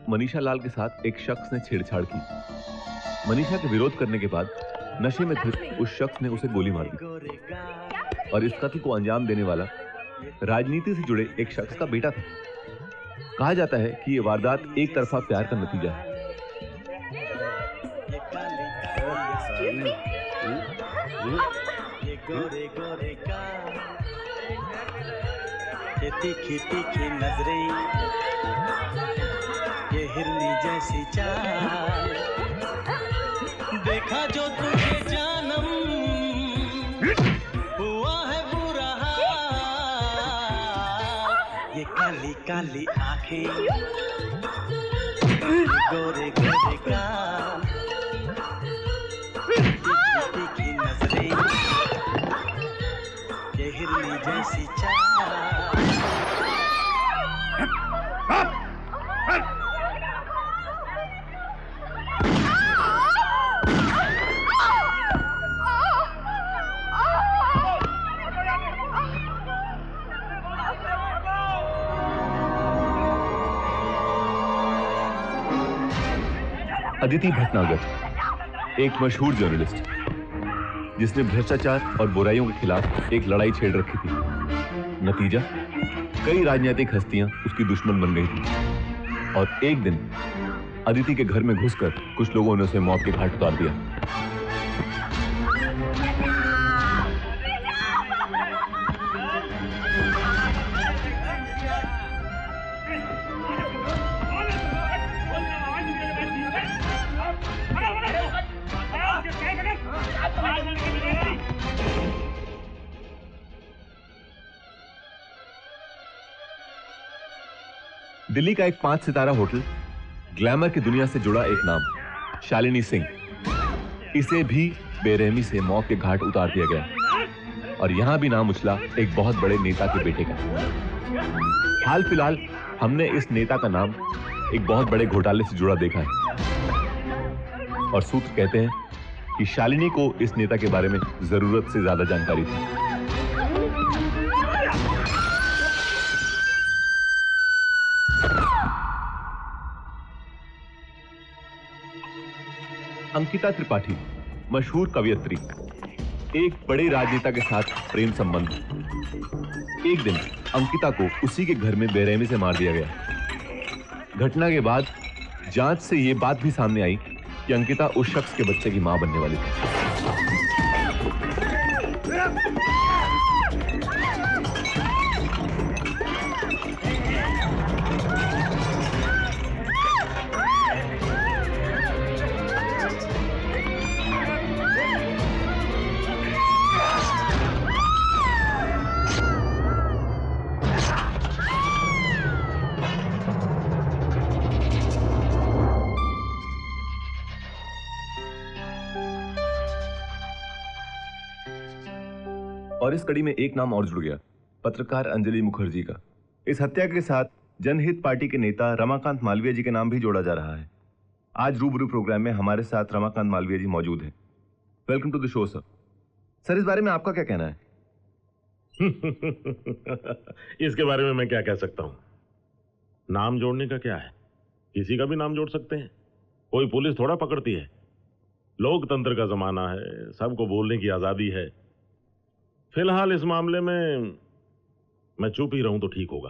मनीषा लाल के साथ एक शख्स ने छेड़छाड़ की। मनीषा के विरोध करने के बाद नशे में धुत उस शख्स ने उसे गोली मार दी और इस कत्ल को अंजाम देने वाला राजनीति से जुड़े एक शख्स का बेटा था। कहा जाता है कि यह वारदात एक तरफा प्यार का नतीजा है। तीखी तीखी नजरें, ये हिरनी जैसी चाल, देखा जो तुझे जानम हुआ है बुरा हाल। ये काली काली आंखें, गोरे गोरे गाल, तीखी तीखी नजरें, ये हिरनी जैसी चाल। अदिति भटनागर एक मशहूर जर्नलिस्ट जिसने भ्रष्टाचार और बुराइयों के खिलाफ एक लड़ाई छेड़ रखी थी। नतीजा, कई राजनीतिक हस्तियां उसकी दुश्मन बन गई थी और एक दिन अदिति के घर में घुसकर कुछ लोगों ने उसे मौत के घाट उतार दिया। दिल्ली का एक 5 सितारा होटल, ग्लैमर की दुनिया से जुड़ा एक नाम, शालिनी सिंह, इसे भी बेरहमी से मौत के घाट उतार दिया गया और यहां भी नाम उछला एक बहुत बड़े नेता के बेटे का। हाल फिलहाल हमने इस नेता का नाम एक बहुत बड़े घोटाले से जुड़ा देखा है और सूत्र कहते हैं कि शालिनी को इस नेता के बारे में जरूरत से ज्यादा जानकारी थी। अंकिता त्रिपाठी, मशहूर कवियत्री, एक बड़े राजनेता के साथ प्रेम संबंध। एक दिन अंकिता को उसी के घर में बेरहमी से मार दिया गया। घटना के बाद जांच से यह बात भी सामने आई कि अंकिता उस शख्स के बच्चे की मां बनने वाली थी। और इस कड़ी में एक नाम और जुड़ गया, पत्रकार अंजलि मुखर्जी का। इस हत्या के साथ जनहित पार्टी के नेता रमाकांत मालवीय जी के नाम भी जोड़ा जा रहा है। आज रूबरू प्रोग्राम में हमारे साथ रमाकांत मालवीय जी मौजूद हैं। Welcome to the show sir. Sir, इस बारे में आपका क्या कहना है? इसके बारे में मैं क्या कह सकता हूं? नाम जोड़ने का क्या है, किसी का भी नाम जोड़ सकते हैं, कोई पुलिस थोड़ा पकड़ती है। लोकतंत्र का जमाना है, सबको बोलने की आजादी है। फिलहाल इस मामले में मैं चुप ही रहूं तो ठीक होगा।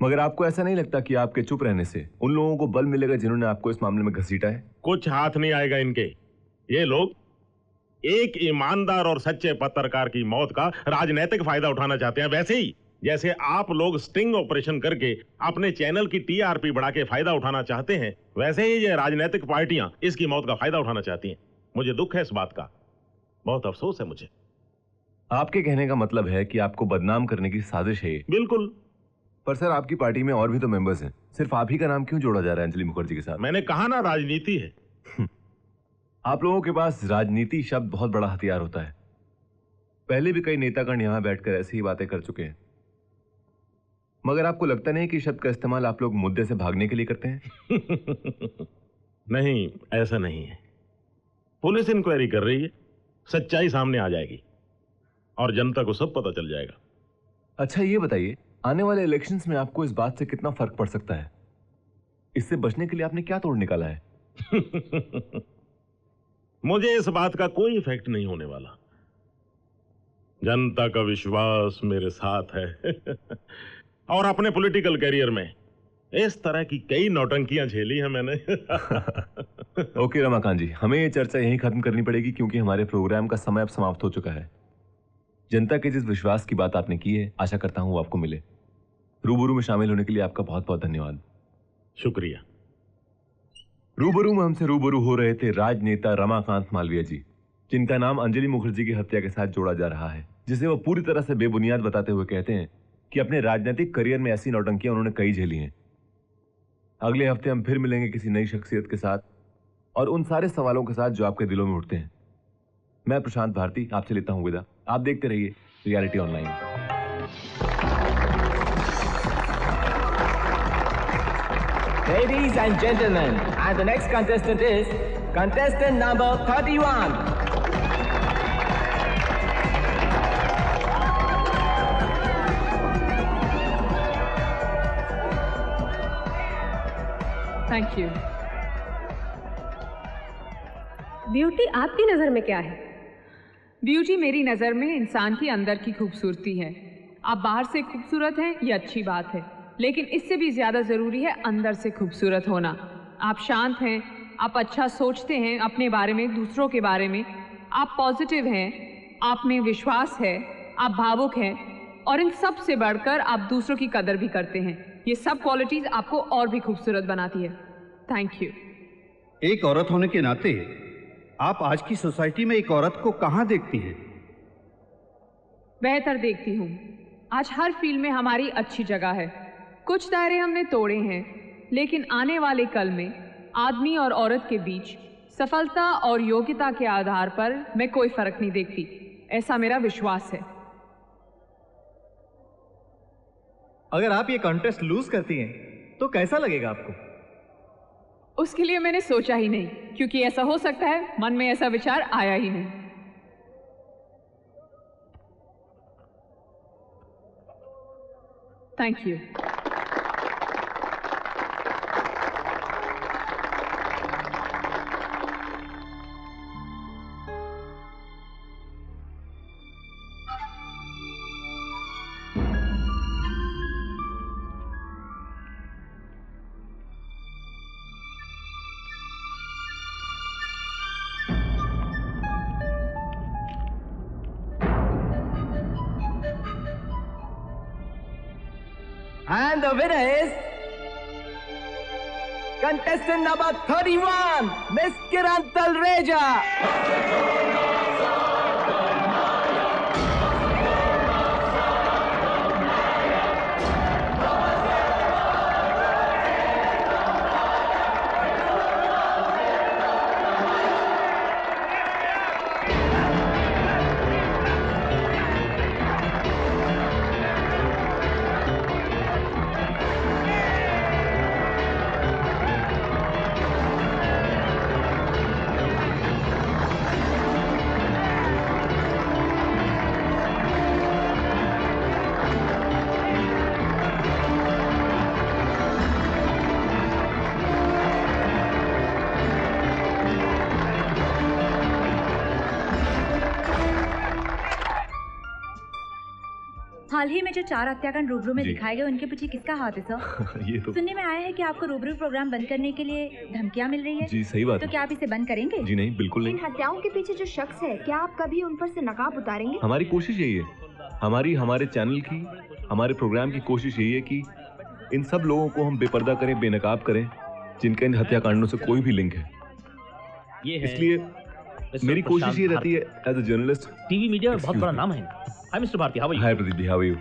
मगर आपको ऐसा नहीं लगता कि आपके चुप रहने से उन लोगों को बल मिलेगा जिन्होंने आपको इस मामले में घसीटा है? कुछ हाथ नहीं आएगा इनके। ये लोग एक ईमानदार और सच्चे पत्रकार की मौत का राजनीतिक फायदा उठाना चाहते हैं। वैसे ही जैसे आप लोग स्टिंग ऑपरेशन करके अपने चैनल की टीआरपी बढ़ा के फायदा उठाना चाहते हैं, वैसे ही ये राजनीतिक पार्टियां इसकी मौत का फायदा उठाना चाहती हैं। मुझे दुख है इस बात का, बहुत अफसोस है मुझे। आपके कहने का मतलब है कि आपको बदनाम करने की साजिश है? बिल्कुल। पर सर, आपकी पार्टी में और भी तो मेंबर्स हैं, सिर्फ आप ही का नाम क्यों जोड़ा जा रहा है अंजलि मुखर्जी के साथ? मैंने कहा ना, राजनीति है। आप लोगों के पास राजनीति शब्द बहुत बड़ा हथियार होता है। पहले भी कई नेतागण यहां बैठकर ऐसी ही बातें कर चुके हैं, मगर आपको लगता नहीं कि शब्द का इस्तेमाल आप लोग मुद्दे से भागने के लिए करते हैं? नहीं, ऐसा नहीं है। पुलिस इंक्वायरी कर रही है, सच्चाई सामने आ जाएगी और जनता को सब पता चल जाएगा। अच्छा, ये बताइए, आने वाले इलेक्शंस में आपको इस बात से कितना फर्क पड़ सकता है? इससे बचने के लिए आपने क्या तोड़ निकाला है? मुझे इस बात का कोई इफेक्ट नहीं होने वाला। जनता का विश्वास मेरे साथ है। और अपने पॉलिटिकल करियर में इस तरह की कई नौटंकियां झेली हैं मैंने। ओके रमाकांत जी, हमें ये चर्चा यहीं खत्म करनी पड़ेगी क्योंकि हमारे प्रोग्राम का समय अब समाप्त हो चुका है। जनता के जिस विश्वास की बात आपने की है, आशा करता हूं वो आपको मिले। रूबरू में शामिल होने के लिए आपका बहुत बहुत धन्यवाद। शुक्रिया। रूबरू में हमसे रूबरू हो रहे थे राजनेता रमाकांत मालवीय जी, जिनका नाम अंजलि मुखर्जी की हत्या के साथ जोड़ा जा रहा है, जिसे वो पूरी तरह से बेबुनियाद बताते हुए कहते हैं कि अपने राजनीतिक करियर में ऐसी नौटंकियां उन्होंने कई झेली हैं। अगले हफ्ते हम फिर मिलेंगे किसी नई शख्सियत के साथ और उन सारे सवालों के साथ जो आपके दिलों में उठते हैं। मैं प्रशांत भारती आपसे लेता हूं विदा। आप देखते रहिए reality online. Ladies and gentlemen, and the next contestant is contestant number 31. Thank you. Beauty आपकी नजर में क्या है? ब्यूटी मेरी नज़र में इंसान की अंदर की खूबसूरती है। आप बाहर से खूबसूरत हैं ये अच्छी बात है, लेकिन इससे भी ज़्यादा ज़रूरी है अंदर से खूबसूरत होना। आप शांत हैं, आप अच्छा सोचते हैं अपने बारे में, दूसरों के बारे में, आप पॉजिटिव हैं, आप में विश्वास है, आप भावुक हैं और इन सब से बढ़कर आप दूसरों की कदर भी करते हैं। ये सब क्वालिटीज़ आपको और भी खूबसूरत बनाती है। Thank you. एक औरत होने के नाते आप आज की सोसाइटी में एक औरत को कहाँ देखती हैं? बेहतर देखती हूँ। आज हर फील्ड में हमारी अच्छी जगह है। कुछ दायरे हमने तोड़े हैं, लेकिन आने वाले कल में आदमी और औरत के बीच सफलता और योग्यता के आधार पर मैं कोई फर्क नहीं देखती। ऐसा मेरा विश्वास है। अगर आप ये कॉन्टेस्ट लूज करती हैं तो कैसा लगेगा आपको? उसके लिए मैंने सोचा ही नहीं, क्योंकि ऐसा हो सकता है मन में ऐसा विचार आया ही नहीं। Thank you. And the winner is contestant number 31, Miss Kiran Talreja. हाल ही में जो 4 हत्याकांड रूबरू में जी। दिखाए गए उनके पीछे किसका हाथ है सर? ये तो सुनने में आया है कि आपको रूबरू प्रोग्राम बंद करने के लिए धमकियां मिल रही है। जी सही बात तो है। क्या आप इसे बंद करेंगे? जी नहीं, बिल्कुल इन नहीं। हत्याओं के पीछे जो शख्स है, क्या आप कभी उन पर से नकाब उतारेंगे? हमारी कोशिश यही है, हमारे चैनल की, हमारे प्रोग्राम की कोशिश यही है कि इन सब लोगों को हम बेपर्दा करें, बेनकाब करें, जिनका इन हत्याकांडों से कोई भी लिंक है। इसलिए मेरी कोशिश ये रहती है as a journalist. TV media में बहुत बड़ा नाम है। Hi mister Bharti, how are you? Hi Pradeep ji, how are you?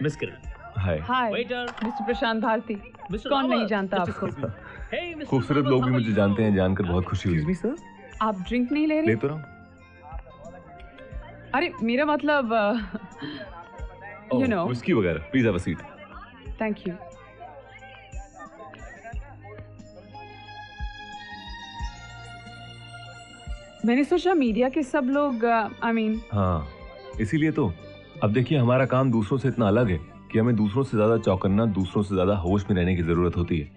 Miss Kiran, hi. Hi waiter, mister Prashant Bharti. Mister कौन नहीं रावत, जानता मिस्टर आपको? हे मिस्टर खूबसूरत लोग भी मुझे जानते हैं, जानकर बहुत खुशी हुई। सर, आप ड्रिंक नहीं ले ले रहे? तो रहा हूँ। अरे मेरा मतलब यू नो। विस्की वगैरह। Please have a seat. Thank you. मैंने सोचा मीडिया के सब लोग आई मीन हाँ, इसीलिए तो अब देखिए हमारा काम दूसरों से इतना अलग है कि हमें दूसरों से ज्यादा चौकन्ना, दूसरों से ज्यादा होश में रहने की जरूरत होती है।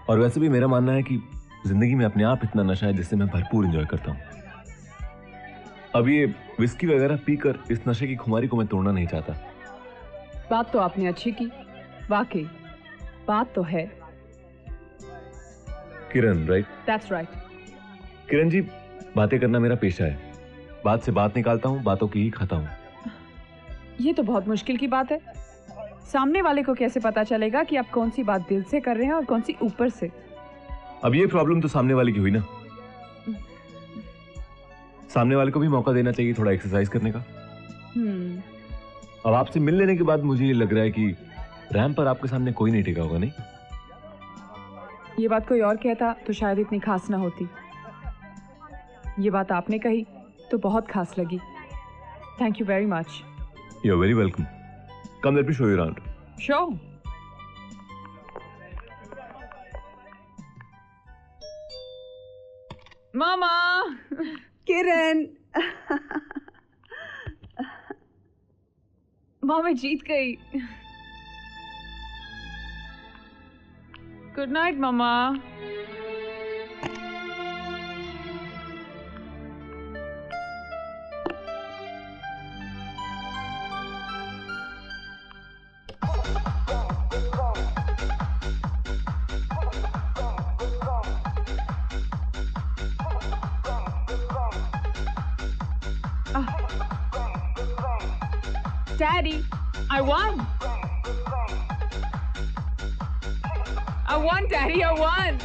और वैसे भी मेरा मानना है कि जिंदगी में अपने आप इतना नशा है जिससे मैं भरपूर एंजॉय करता हूँ। अब ये विस्की वगैरह पीकर इस नशे की खुमारी को मैं तोड़ना नहीं चाहता। बात तो आपने अच्छी की, वाकई बात तो है। Kiran, right? That's right. Kiran ji, बातें करना मेरा पेशा है। बात से बात निकालता हूँ, बातों की ही खाता हूँ। ये तो बहुत मुश्किल की बात है। सामने वाले को कैसे पता चलेगा कि आप कौन सी बात दिल से कर रहे हैं और कौन सी ऊपर से? अब ये प्रॉब्लम तो सामने वाले की हुई ना। सामने वाले को भी मौका देना चाहिए थोड़ा एक्सरसाइज करने का। अब आपसे मिल लेने के बाद मुझे ये लग रहा है कि रैंप पर आपके सामने कोई नहीं टिका होगा, नहीं? ये बात कोई और कहता तो शायद इतनी खास ना होती। ये बात आपने कही तो बहुत खास लगी। Thank you very much. You are very welcome. Come let me show you around. Sure. मामा। किरण। माँ मैं जीत गई। गुड नाइट मामा। Daddy, I won! I won, Daddy, I won!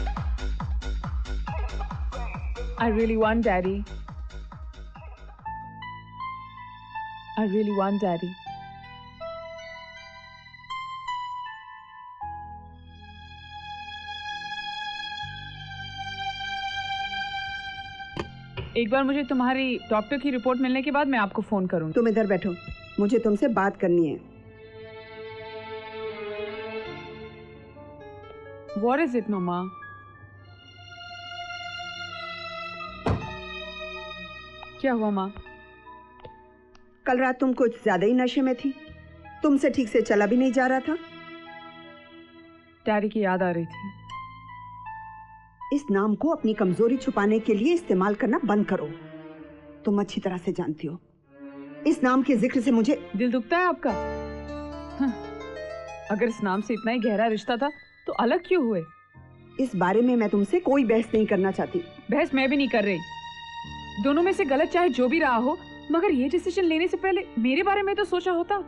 I really won, Daddy. I really won, Daddy. एक बार मुझे तुम्हारी doctor की रिपोर्ट मिलने के बाद मैं आपको फोन करूंगी। तुम इधर बैठो, मुझे तुमसे बात करनी है। What is it, Mama? क्या हुआ माँ? कल रात तुम कुछ ज्यादा ही नशे में थी। तुमसे ठीक से चला भी नहीं जा रहा था। डैडी की याद आ रही थी। इस नाम को अपनी कमजोरी छुपाने के लिए इस्तेमाल करना बंद करो। तुम अच्छी तरह से जानती हो इस नाम के जिक्र से मुझे दिल दुखता है आपका। हाँ, अगर इस नाम से इतना ही गहरा रिश्ता था तो अलग क्यों हुए? इस बारे में मैं तुमसे कोई बहस नहीं करना चाहती। बहस मैं भी नहीं कर रही। दोनों में से गलत चाहे जो भी रहा हो, मगर ये डिसीजन लेने से पहले मेरे बारे में तो सोचा होता।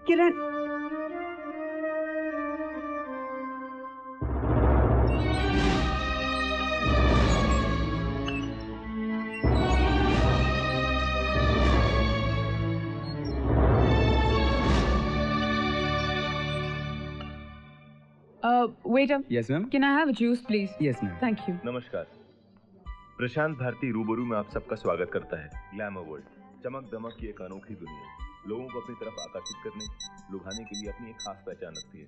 किरण, waiter. Yes, ma'am. Can I have a juice, please? Yes, ma'am. Thank you. नमस्कार। प्रशांत भारती रूबरू में आप सबका स्वागत करता है। ग्लैमर वर्ल्ड, चमक दमक की एक अनोखी दुनिया, लोगों को अपनी तरफ आकर्षित करने, लुभाने के लिए अपनी एक खास पहचान रखती है।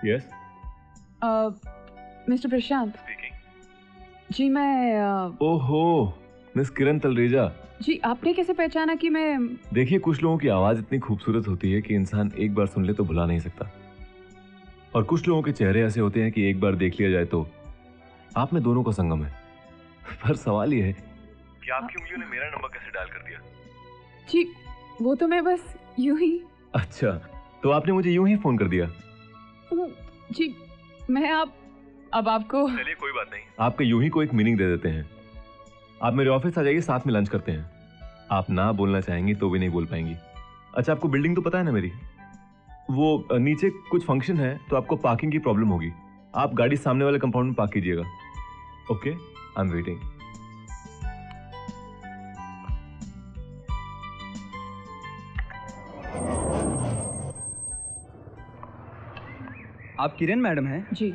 Yes? Mr. प्रशांत। Speaking. जी मैं ओहो, मिस किरण तलरेजा। जी आपने कैसे पहचाना कि मैं? देखिए, कुछ लोगों की आवाज इतनी खूबसूरत होती है कि इंसान एक बार सुन ले तो भुला नहीं सकता, और कुछ लोगों के चेहरे ऐसे होते हैं कि एक बार देख लिया जाए तो आप में दोनों का संगम है। पर सवाल ये है कि आपकी उंगलियों ने मेरा नंबर कैसे डायल कर दिया? जी वो तो मैं बस यूं ही। अच्छा, तो आपने मुझे यूं ही फोन कर दिया? जी मैं अब आपको। चलिए कोई बात नहीं, आपके यूं ही को एक मीनिंग दे देते हैं। आप मेरे ऑफिस आ जाइए, साथ में लंच करते हैं। आप ना बोलना चाहेंगी तो भी नहीं बोल पाएंगी। अच्छा, आपको बिल्डिंग तो पता है ना मेरी? वो नीचे कुछ फंक्शन है तो आपको पार्किंग की प्रॉब्लम होगी। आप गाड़ी सामने वाले कंपाउंड में पार्क कीजिएगा। Okay, I am waiting. आप किरण मैडम हैं? जी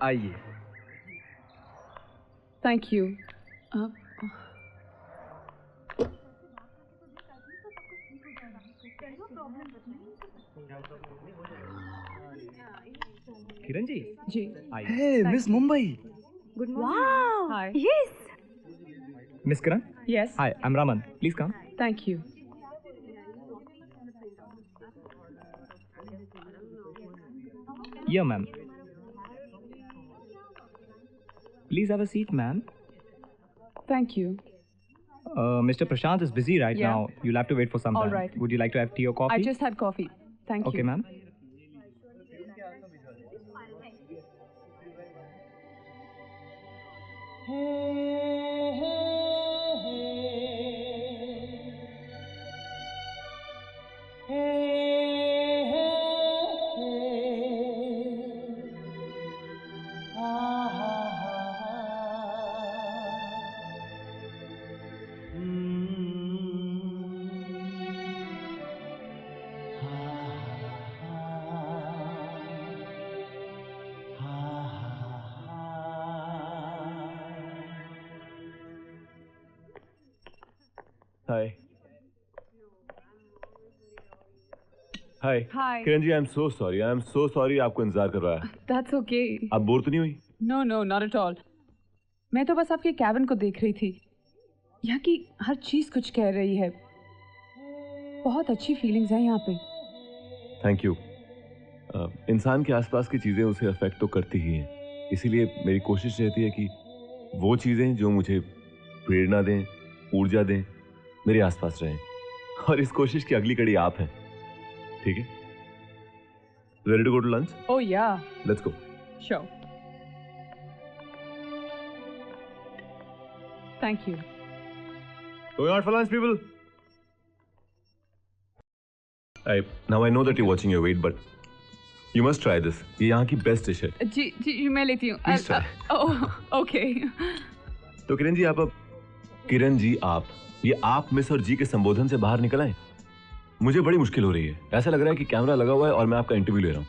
आइए। Thank you. किरण जी। जी। Hey miss Mumbai. Good morning. Hi. Yes. Miss Kiran? Yes. Hi, I'm Raman. Please come. Thank you. Yeah, ma'am. Please have a seat, ma'am. Thank you. Mr. Prashant is busy right Yeah. now. You'll have to wait for some All time. right. Would you like to have tea or coffee? I just had coffee. Thank you. Okay, ma'am. Hi hi Hi. Kiran ji, I am so sorry आपको इंतजार कर रहा है। That's okay. आप bore तो नहीं हुई? No, no, not at all. मैं तो बस आपके कैबिन को देख रही थी। यहाँ की हर चीज कुछ कह रही है। बहुत अच्छी फीलिंग्स हैं यहाँ पे। Thank you. इंसान के आसपास की चीज़ें उसे अफेक्ट तो करती ही हैं, इसीलिए मेरी कोशिश रहती है कि वो चीज़ें जो मुझे प्रेरणा दें, ऊर्जा दें, मेरे आसपास रहें। और इस कोशिश की अगली कड़ी आप हैं। ठीक है? Ready to go to lunch? Oh yeah. Let's go. Sure. Thank you. Going out for lunch, people. Now I know that you're watching your weight, but you must try this. ये यहाँ की बेस्ट डिश है। जी मैं लेती हूँ। Please try. Okay. तो किरण जी आप अब किरण जी आप ये आप मिस और जी के संबोधन से बाहर निकल आए। मुझे बड़ी मुश्किल हो रही है। ऐसा लग रहा है कि कैमरा लगा हुआ है और मैं आपका इंटरव्यू ले रहा हूँ।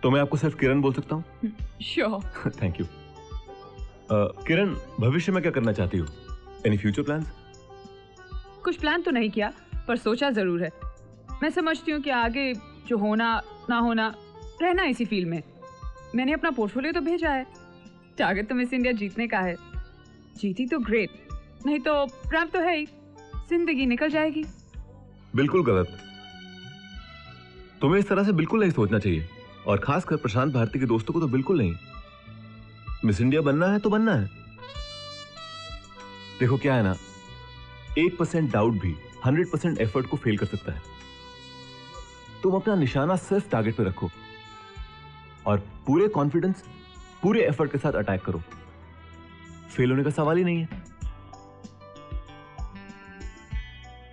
तो मैं आपको सिर्फ किरण बोल सकता हूँ? श्योर। Thank you. किरण, भविष्य में क्या करना चाहती हो? Any future plans? कुछ प्लान तो नहीं किया, पर सोचा जरूर है। मैं समझती हूँ कि आगे जो होना ना होना, रहना इसी फील्ड में। मैंने अपना पोर्टफोलियो तो भेजा है। टारगेट तो मिस इंडिया जीतने का है। जीती तो ग्रेट, नहीं तो रैंप तो है ही, जिंदगी निकल जाएगी। बिल्कुल गलत। तुम्हें इस तरह से बिल्कुल नहीं सोचना चाहिए, और खासकर प्रशांत भारती के दोस्तों को तो बिल्कुल नहीं। मिस इंडिया बनना है तो बनना है। देखो क्या है ना, 1% डाउट भी 100% एफर्ट को फेल कर सकता है। तुम अपना निशाना सिर्फ टारगेट पे रखो और पूरे कॉन्फिडेंस, पूरे एफर्ट के साथ अटैक करो। फेल होने का सवाल ही नहीं है।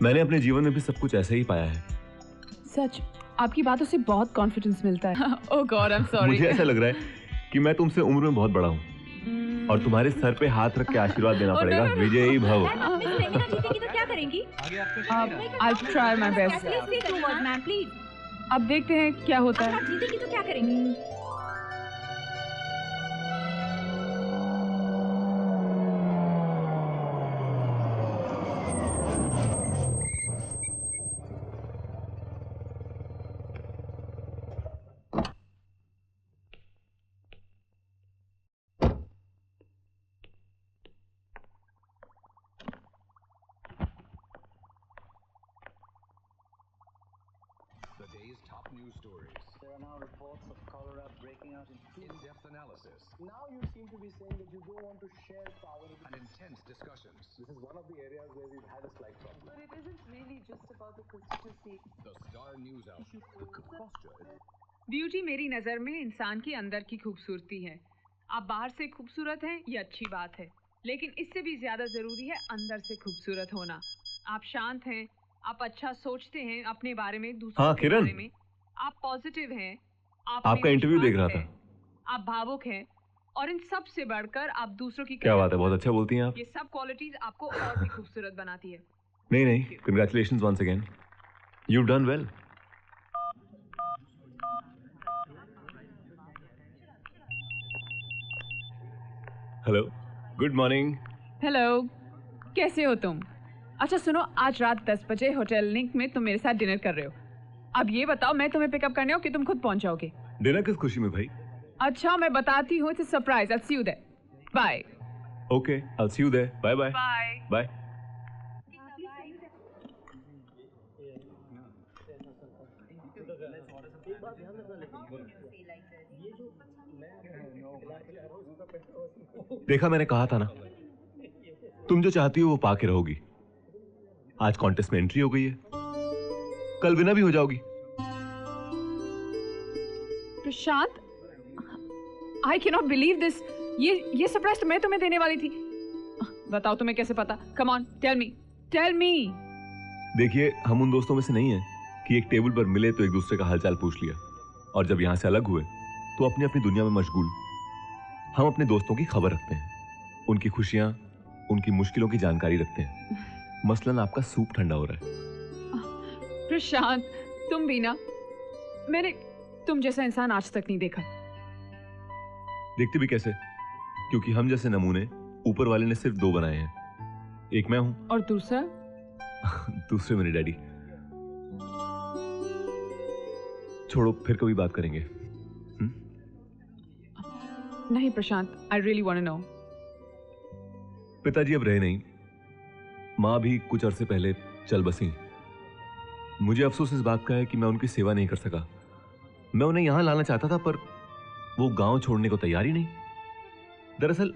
मैंने अपने जीवन में भी सब कुछ ऐसे ही पाया है। सच, आपकी बातों से बहुत कॉन्फिडेंस मिलता है। ओह गॉड, आई एम सॉरी। मुझे ऐसा लग रहा है कि मैं तुमसे उम्र में बहुत बड़ा हूँ और तुम्हारे सर पे हाथ रख के आशीर्वाद देना पड़ेगा। विजयी भव। जीतेगी तो क्या करेंगी? I'll try my best. अब देखते हैं क्या होता है। जीतेगी तो क्या करेंगी? Now you seem to be saying that you don't want to share power and intense discussions. This is one of the areas where we've had a slight problem. But it isn't really just about the constituency. The Star News Outlet. Beauty मेरी नज़र में इंसान की अंदर की खूबसूरती है। आप बाहर से खूबसूरत हैं, ये अच्छी बात है, लेकिन इससे भी ज़्यादा ज़रूरी है अंदर से खूबसूरत होना। आप शांत हैं, आप अच्छा सोचते हैं अपने बारे में, दूसरों के बारे में, आप पॉजिटिव हैं, आपका इंटरव्यू देख रहा था। आप भावुक हैं, और इन सब से बढ़कर आप दूसरों की क्या बात है, बहुत अच्छा बोलती हैं आप। ये सब क्वालिटीज आपको और भी खूबसूरत बनाती है। नहीं, congratulations once again, you done well. Hello, good morning. Hello, कैसे हो तुम? अच्छा सुनो, आज रात 10 बजे होटल लिंक में तुम मेरे साथ डिनर कर रहे हो। अब ये बताओ, मैं तुम्हें पिकअप करने हो कि तुम खुद पहुंच जाओगे? डिनर किस खुशी में भाई? अच्छा मैं बताती हूँ, it's a surprise. I see you there. Bye. Okay, I'll see you there. Bye bye. Bye. Bye. देखा, मैंने कहा था ना, तुम जो चाहती हो वो पाके रहोगी। आज कॉन्टेस्ट में एंट्री हो गई है, कल विनर भी हो जाओगी। प्रशांत, I cannot believe this. ये सरप्राइज तो मैं तुम्हें देने वाली थी। बताओ तुम्हें कैसे पता? Come on, tell me. देखिए, हम उन दोस्तों में से नहीं हैं कि एक टेबल पर मिले तो एक दूसरे का हालचाल पूछ लिया, और जब यहां से अलग हुए तो अपनी अपनी दुनिया में मशगूल। हम अपने दोस्तों की खबर रखते हैं, उनकी खुशियां, उनकी मुश्किलों की जानकारी रखते हैं। मसलन आपका सूप ठंडा हो रहा है। प्रशांत, तुम भी ना, मैंने तुम जैसा इंसान आज तक नहीं देखा। देखते भी कैसे? क्योंकि हम जैसे नमूने ऊपर वाले ने सिर्फ 2 बनाए हैं। एक मैं हूं और दूसरा दूसरे मेरे डैडी। छोड़ो, फिर कभी बात करेंगे। नहीं प्रशांत, I really want to know. पिताजी अब रहे नहीं, माँ भी कुछ अरसे पहले चल बसी। मुझे अफसोस इस बात का है कि मैं उनकी सेवा नहीं कर सका। मैं उन्हें यहां लाना चाहता था, पर वो गांव छोड़ने को तैयार ही नहीं। दरअसल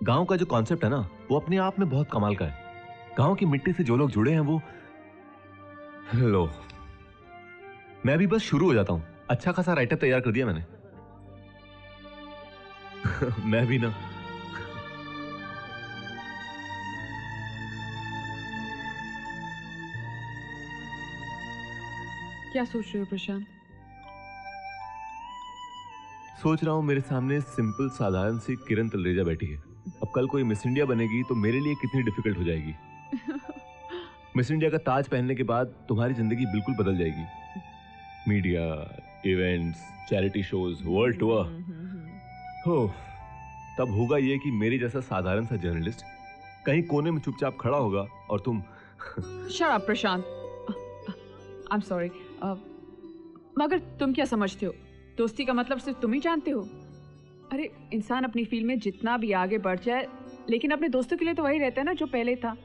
गांव का जो कॉन्सेप्ट है ना, वो अपने आप में बहुत कमाल का है। गांव की मिट्टी से जो लोग जुड़े हैं वो, लो, मैं भी बस शुरू हो जाता हूं। अच्छा खासा राइटअप तैयार कर दिया मैंने। मैं भी ना। क्या सोच रहे हो प्रशांत? सोच रहा हूं मेरे सामने सिंपल साधारण सी किरण तलरेजा बैठी है। अब कल कोई मिस इंडिया बनेगी तो मेरे लिए कितनी डिफिकल्ट हो जाएगी। मिस इंडिया का ताज पहनने के बाद तुम्हारी जिंदगी बिल्कुल बदल जाएगी। Media, events, charity shows, world tour. हो, तब होगा ये कि मेरी जैसा साधारण सा जर्नलिस्ट कहीं कोने में चुपचाप खड़ा होगा और तुम Shut up, Prashant. I'm sorry. मगर तुम क्या समझते हो? दोस्ती का मतलब सिर्फ तुम ही जानते हो। अरे इंसान अपनी फील्ड में जितना भी आगे बढ़ जाए, लेकिन अपने दोस्तों के लिए तो वही रहता है ना जो पहले था।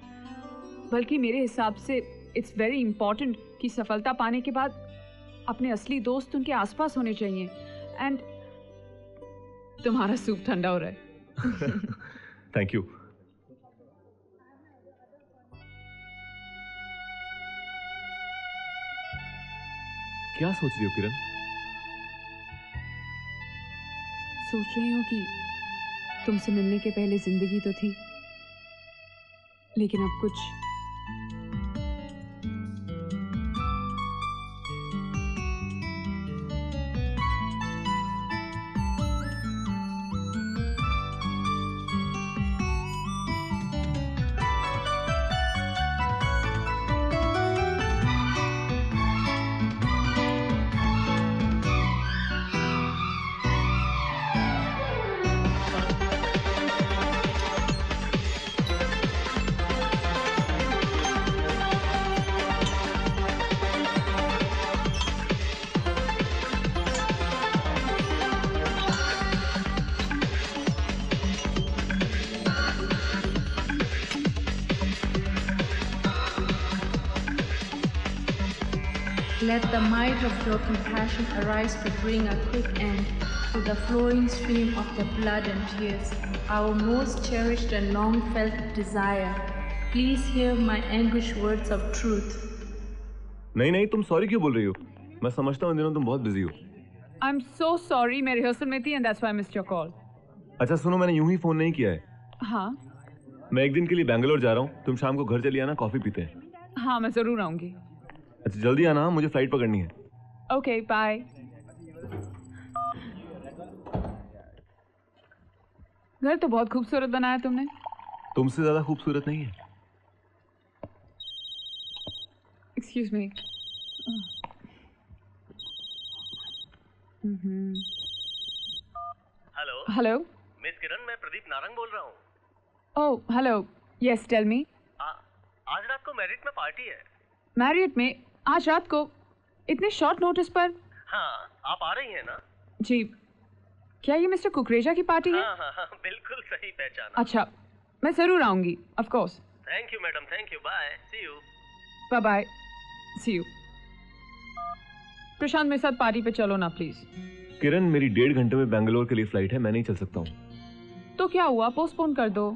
बल्कि मेरे हिसाब से इट्स वेरी इंपॉर्टेंट कि सफलता पाने के बाद अपने असली दोस्त उनके आसपास होने चाहिए। एंड तुम्हारा सूप ठंडा हो रहा है। Thank you. क्या सोच रही हो किरण? सोच रही हूँ कि तुमसे मिलने के पहले जिंदगी तो थी, लेकिन अब कुछ Let the might of your compassion arise to bring a quick end to the flowing stream of the blood and tears, our most cherished and long-felt desire. Please hear my anguished words of truth. नहीं नहीं, तुम sorry क्यों बोल रही हो? मैं समझता हूँ इन दिनों तुम बहुत बिजी हो। I'm so sorry, मैं रिहर्सल में थी and that's why I missed your call. अच्छा सुनो, मैंने यूं ही फोन नहीं किया है। हाँ मैं एक दिन के लिए बैंगलोर जा रहा हूँ, तुम शाम को घर चली आना, कॉफी पीते हैं। हाँ मैं जरूर आऊंगी। अच्छा जल्दी आना, मुझे फ्लाइट पकड़नी है। Okay bye. घर तो बहुत खूबसूरत बनाया तुमने। तुमसे ज्यादा खूबसूरत नहीं है। Excuse me. Hello hello miss Kiran, मैं प्रदीप नारंग बोल रहा हूँ। Oh hello, yes tell me. आज रात को मैरिट में पार्टी है। मैरिट में आज रात को? इतने शॉर्ट नोटिस पर? हाँ, आप आ रही हैं ना? जी क्या ये मिस्टर कुकरेजा की पार्टी है? हाँ, बिल्कुल सही पहचाना। अच्छा, मैं जरूर आऊंगी, of course. Thank you madam, thank you, bye, see you. Bye bye, see you. Prashant मेरे साथ पार्टी पे चलो ना प्लीज। किरण, मेरी 1.5 घंटे में बेंगलोर के लिए फ्लाइट है, मैं नहीं चल सकता हूँ। तो क्या हुआ, पोस्टपोन कर दो।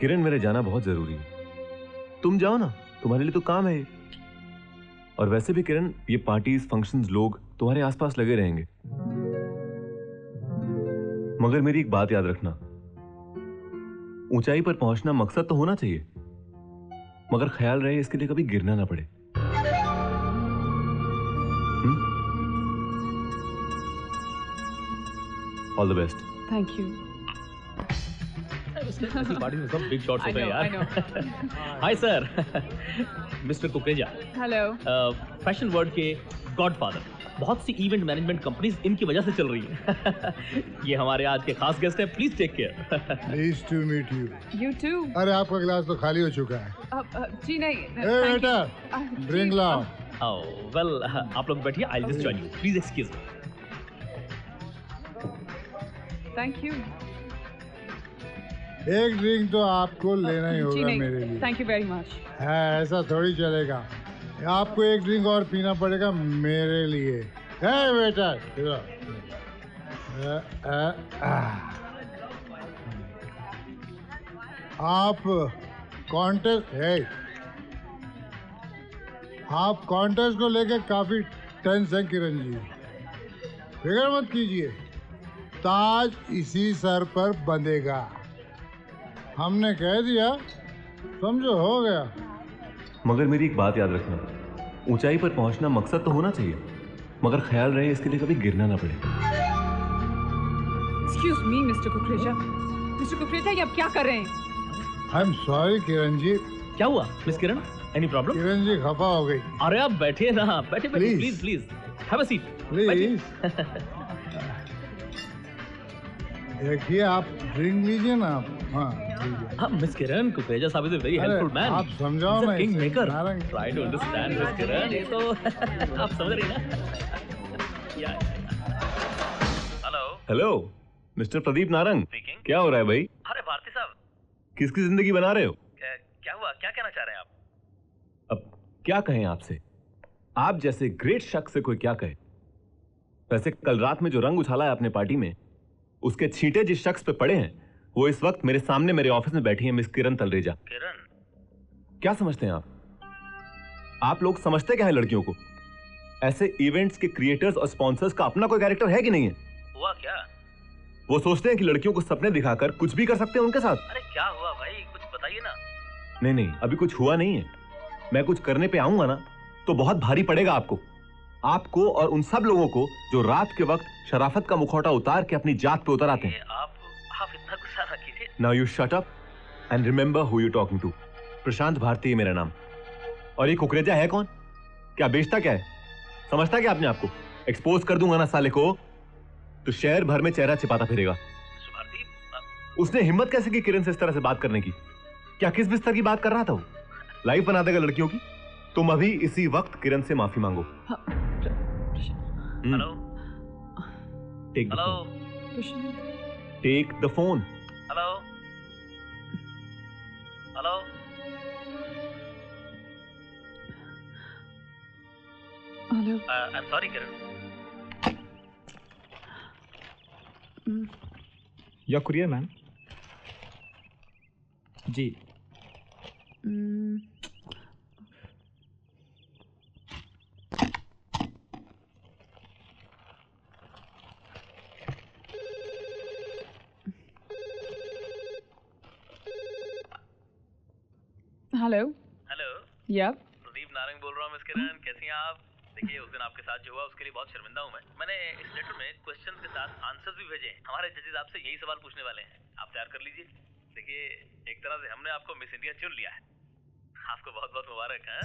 किरण, मेरे जाना बहुत जरूरी है, तुम जाओ ना, तुम्हारे लिए तो काम है। और वैसे भी किरण, ये पार्टीज, फंक्शंस, लोग तुम्हारे आसपास लगे रहेंगे। मगर मेरी एक बात याद रखना, ऊंचाई पर पहुंचना मकसद तो होना चाहिए, मगर ख्याल रहे इसके लिए कभी गिरना ना पड़े। All the best. Thank you. Party में सब बिग शॉट्स होते हैं यार। Hi sir, mister Kukreja. Hello. Fashion world के गॉडफादर, बहुत सी इवेंट मैनेजमेंट कंपनीज इनकी वजह से चल रही है। ये हमारे आज के खास गेस्ट हैं, please take care. Please to meet you. You too. अरे आपका गिलास तो खाली हो चुका है। जी नहीं। बेटा, ड्रिंक लाओ। वेल, आप लोग बैठिए, I will just join you, please excuse me. Thank you. एक ड्रिंक तो आपको लेना ही होगा मेरे लिए। Thank you very much. है, ऐसा थोड़ी चलेगा, आपको एक ड्रिंक और पीना पड़ेगा मेरे लिए। है बेटा, आप कॉन्टेस्ट को लेके काफी टेंस हैं किरण जी, फिक्र मत कीजिए, ताज इसी सर पर बंधेगा। हमने कह दिया, समझो, हो गया। मगर मेरी एक बात याद रखना, ऊंचाई पर पहुंचना मकसद तो होना चाहिए, मगर ख्याल रहे इसके लिए कभी गिरना ना पड़े। Excuse me mister Kukreja. Mister Kukreja, ये आप क्या कर रहे हैं? आई एम सॉरी किरण जी। क्या हुआ मिस किरण, एनी प्रॉब्लम? किरण जी खफा हो गई। अरे आप बैठिए ना, बैठिए please please, have a seat please. देखिए, आप ड्रिंक लीजिए ना। हाँ, मिस किरण, कुकरेजा साहब is a very helpful man. आप समझाओ ना, king maker, try to understand miss Kiran, ये तो आप समझ रही ना। हेलो मिस्टर प्रदीप नारंग, क्या हो रहा है भाई? अरे भारती साहब, किसकी जिंदगी बना रहे हो? क्या हुआ, क्या कहना चाह रहे हैं आप? अब क्या कहें आपसे, आप जैसे ग्रेट शख्स से कोई क्या कहे। वैसे कल रात में जो रंग उछाला है अपने पार्टी में, उसके छींटे जिस शख्स पे पड़े हैं, वो इस वक्त मेरे सामने मेरे ऑफिस में बैठी है, मिस किरण तलरेजा। किरण? क्या समझते हैं आप लोग समझते क्या है लड़कियों को? ऐसे इवेंट्स के क्रिएटर्स और स्पॉन्सर्स का अपना कोई कैरेक्टर है कि नहीं है? हुआ क्या? वो सोचते हैं कि लड़कियों को सपने दिखाकर कुछ भी कर सकते हैं उनके साथ। अरे क्या हुआ भाई, कुछ बताइए ना। नहीं, अभी कुछ हुआ नहीं है। मैं कुछ करने पे आऊंगा ना तो बहुत भारी पड़ेगा आपको और उन सब लोगों को जो रात के वक्त शराफत का मुखौटा उतार के अपनी जात पे उतर आते हैं। आप इतना गुस्सा ना कीजिए। Now you shut up and remember who you talking to. Prashant Bharti है मेरा नाम। और ये कुकरेजा है कौन? क्या बेचता क्या है? समझता क्या अपने आपको? एक्सपोज कर दूंगा ना साले को तो शहर भर में चेहरा छिपाता फिरेगा। उसने हिम्मत कैसे की किरण से इस तरह से बात करने की? क्या किस बिस्तर की बात कर रहा था वो? लाइफ बना देगा लड़कियों की। तुम अभी इसी वक्त किरण से माफी मांगो। Hello, take the phone. Hello, hello, hello. I am sorry Kiran. Your courier ma'am. जी। Hello. Hello. Yup. Pradeep Narang बोल रहा हूँ मिस किरण, कैसी हैं आप? देखिए, उस दिन आपके साथ जो हुआ उसके लिए बहुत शर्मिंदा हूँ मैं। मैंने इस लेटर में क्वेश्चन के साथ आंसर्स भी भेजे हैं। हमारे जजेस आपसे यही सवाल पूछने वाले हैं, आप तैयार कर लीजिए। देखिए, एक तरह से हमने आपको मिस इंडिया चुन लिया है। आपको बहुत बहुत मुबारक है।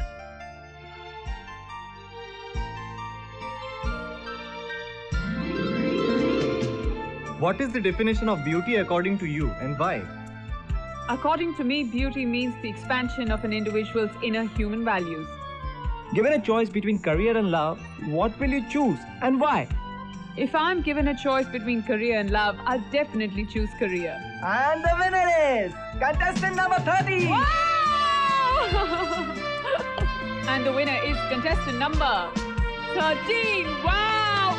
What is the definition of beauty according to you and why? According to me, beauty means the expansion of an individual's inner human values. Given a choice between career and love, what will you choose and why? If I'm given a choice between career and love, I'll definitely choose career. And the winner is contestant number 30. And the winner is contestant number 13. Wow!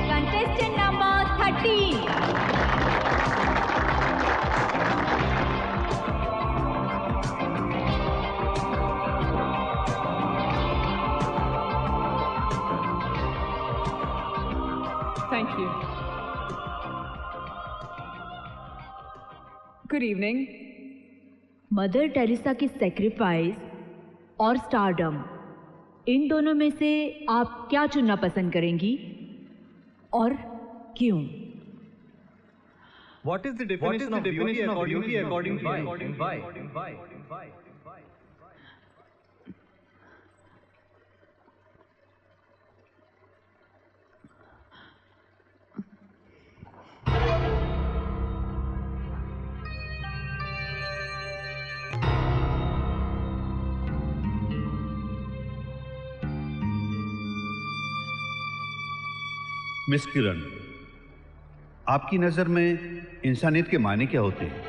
Contestant number 13. Thank you. Good evening. Mother Teresa की sacrifice और stardom, इन दोनों में से आप क्या चुनना पसंद करेंगी और क्यों? What is the definition of beauty according to you? Miss Kiran, आपकी नजर में इंसानियत के मायने क्या होते हैं?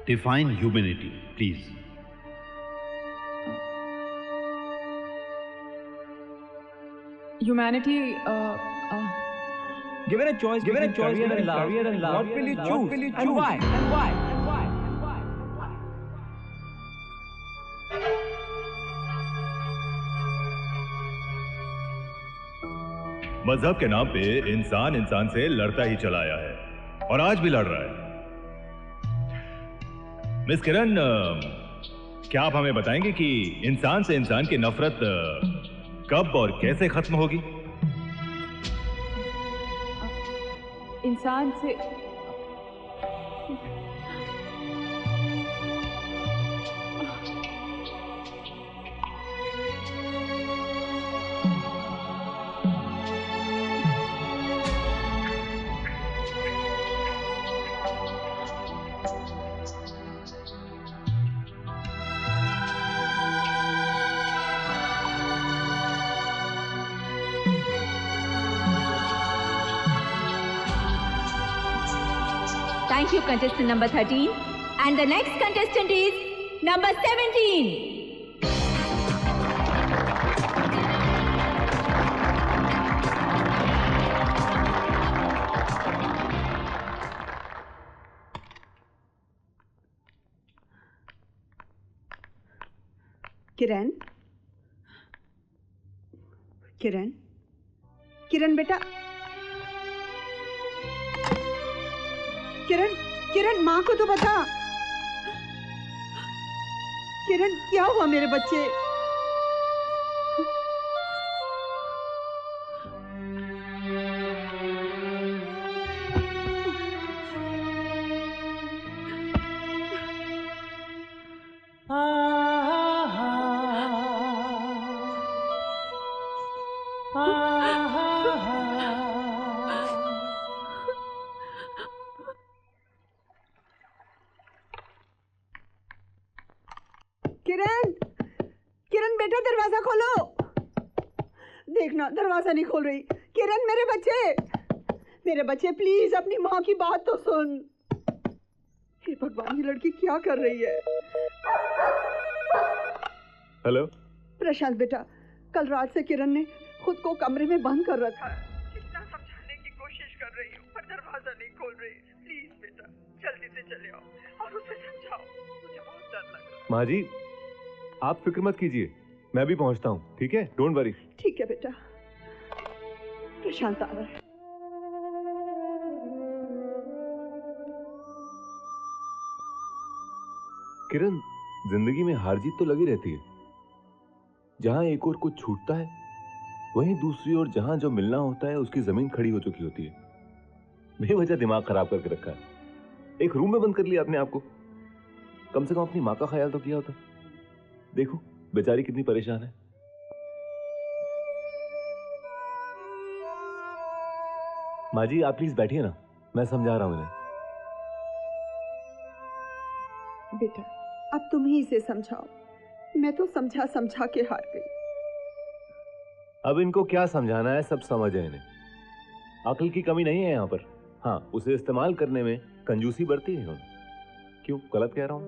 Define humanity please. Humanity. Given a choice between career and love, what will you choose? And why? And why? मजहब के नाम पे इंसान इंसान से लड़ता ही चला आया है और आज भी लड़ रहा है। मिस किरण, क्या आप हमें बताएंगे कि इंसान से इंसान की नफरत कब और कैसे खत्म होगी? इंसान से Thank you, contestant number 13. And the next contestant is number 17. किरण, किरण, किरण बेटा, किरण, किरण माँ को तो बता। किरण, क्या हुआ मेरे बच्चे? किरण, किरण बेटा दरवाजा खोलो। देखना दरवाजा नहीं खोल रही। किरण मेरे बच्चे प्लीज अपनी माँ की बात तो सुन। हे भगवान, ये लड़की क्या कर रही है? हेलो प्रशांत बेटा, कल रात से किरण ने खुद को कमरे में बंद कर रखा है। कितना समझाने की कोशिश कर रही हूँ पर दरवाजा नहीं खोल रही। प्लीज बेटा जल्दी से चले आओ और उसे समझाओ, मुझे बहुत डर लग रहा है। माँ जी, आप फिक्र मत कीजिए, मैं भी पहुंचता हूँ, ठीक है? Don't worry. ठीक है बेटा। प्रशांत आ रहा है। किरण, जिंदगी में हार जीत तो लगी रहती है। जहां एक और कुछ छूटता है, वहीं दूसरी ओर जहां जो मिलना होता है उसकी जमीन खड़ी हो चुकी होती है। बेवजह दिमाग खराब करके रखा है। एक रूम में बंद कर लिया अपने आप को। कम से कम अपनी माँ का ख्याल तो किया होता। देखो बेचारी कितनी परेशान है। माँ जी, आप प्लीज बैठिए ना, मैं समझा रहा हूं इन्हें। बेटा अब तुम ही इसे समझाओ। मैं तो समझा समझा के हार गई। अब इनको क्या समझाना है, सब समझ है इन्हें। अक्ल की कमी नहीं है यहाँ पर। हाँ, उसे इस्तेमाल करने में कंजूसी बरती है इन्होंने। क्यों, गलत कह रहा हूं?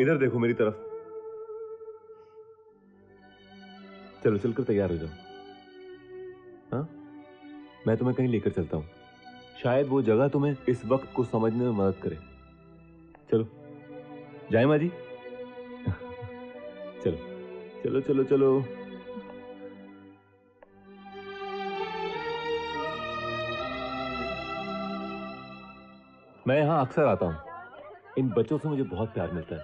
इधर देखो मेरी तरफ। चलो चलकर तैयार हो जाओ। हाँ, मैं तुम्हें कहीं लेकर चलता हूं। शायद वो जगह तुम्हें इस वक्त को समझने में मदद करे। चलो जाए माँ जी। चलो चलो चलो चलो। मैं यहाँ अक्सर आता हूँ। इन बच्चों से मुझे बहुत प्यार मिलता है।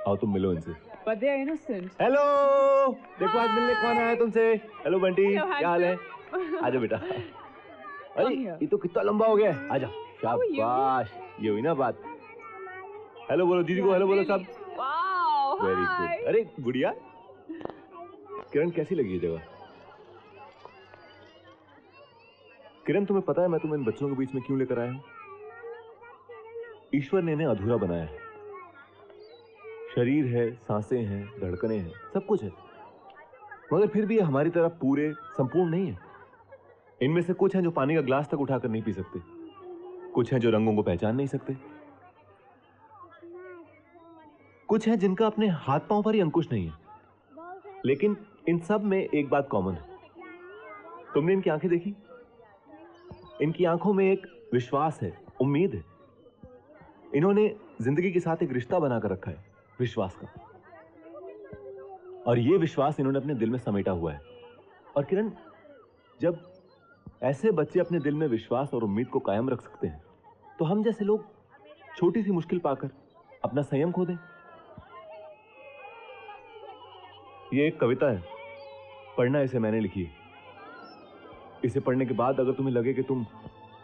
आओ तुम मिलो इनसे। But they are innocent. Hello, देखो आज मिलने कौन आया तुमसे। हेलो बंटी, क्या हाल है? आजा बेटा। अरे ये तो कितना लंबा हो गया है। आजा। शाबाश, ये हुई ना बात। हेलो बोलो दीदी को, हेलो बोलो सब। Very good. अरे गुड़िया, किरण कैसी लगी ये जगह? किरण, तुम्हें पता है मैं तुम्हें इन बच्चों के बीच में क्यों लेकर आया हूं? ईश्वर ने इन्हें अधूरा बनाया है। शरीर है, सांसें हैं, धड़कनें हैं, सब कुछ है, मगर फिर भी ये हमारी तरह पूरे संपूर्ण नहीं है। इनमें से कुछ हैं जो पानी का ग्लास तक उठाकर नहीं पी सकते, कुछ हैं जो रंगों को पहचान नहीं सकते, कुछ हैं जिनका अपने हाथ पांव पर ही अंकुश नहीं है। लेकिन इन सब में एक बात कॉमन है। तुमने इनकी आंखें देखी? इनकी आंखों में एक विश्वास है, उम्मीद है। इन्होंने जिंदगी के साथ एक रिश्ता बनाकर रखा है, विश्वास का। और ये विश्वास इन्होंने अपने दिल में समेटा हुआ है। और किरण, जब ऐसे बच्चे अपने दिल में विश्वास और उम्मीद को कायम रख सकते हैं, तो हम जैसे लोग छोटी सी मुश्किल पाकर अपना संयम खो दें। ये एक कविता है, पढ़ना इसे मैंने लिखी है। इसे पढ़ने के बाद अगर तुम्हें लगे कि तुम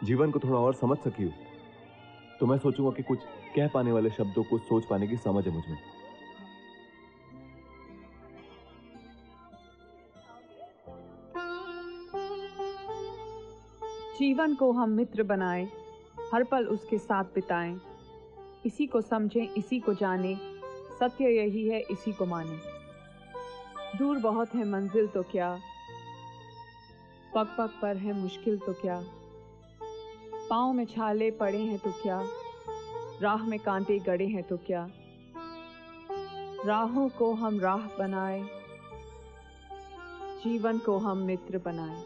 जीवन को थोड़ा और समझ सकी हो, तो मैं सोचूंगा कि कुछ कह पाने वाले शब्दों को सोच पाने की समझ है मुझमें। जीवन को हम मित्र बनाएं, हर पल उसके साथ बिताएं, इसी को समझें, इसी को जानें, सत्य यही है, इसी को मानें। दूर बहुत है मंजिल तो क्या, पग पग पर है मुश्किल तो क्या, पाँव में छाले पड़े हैं तो क्या, राह में कांटे गड़े हैं तो क्या, राहों को हम राह बनाएं, जीवन को हम मित्र बनाएं।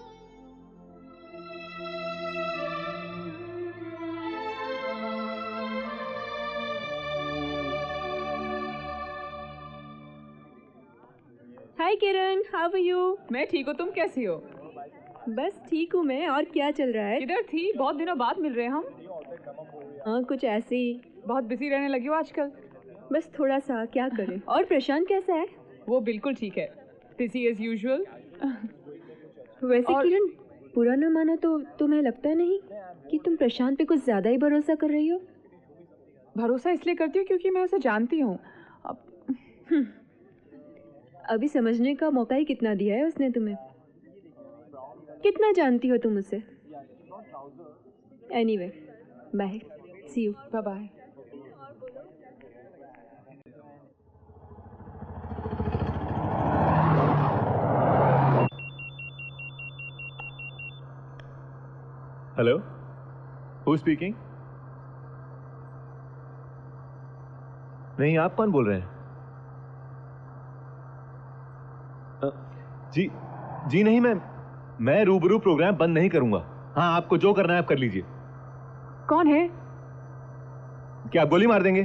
हाय किरण, हाउ आर यू? मैं ठीक हूँ, तुम कैसी हो? बस ठीक हूँ मैं। और क्या चल रहा है? किधर थी? बहुत दिनों बाद मिल रहे हैं हम। हाँ, कुछ ऐसे ही। बहुत बिजी रहने लगी हो आजकल। बस थोड़ा सा, क्या करें। और प्रशांत कैसा है? वो बिल्कुल ठीक है, बिजी एज यूजुअल। वैसे किरण, बुरा ना मानो तो तुम्हें लगता नहीं कि तुम प्रशांत पे कुछ ज्यादा ही भरोसा कर रही हो? भरोसा इसलिए करती हूँ क्योंकि मैं उसे जानती हूँ। अभी समझने का मौका ही कितना दिया है उसने तुम्हें। कितना जानती हो तुम उसे? Anyway, bye, see you. Bye bye. Hello, who speaking? नहीं, आप कौन बोल रहे हैं? जी नहीं, मैं रूबरू प्रोग्राम बंद नहीं करूंगा। हाँ, आपको जो करना है आप कर लीजिए। कौन है? क्या आप गोली मार देंगे?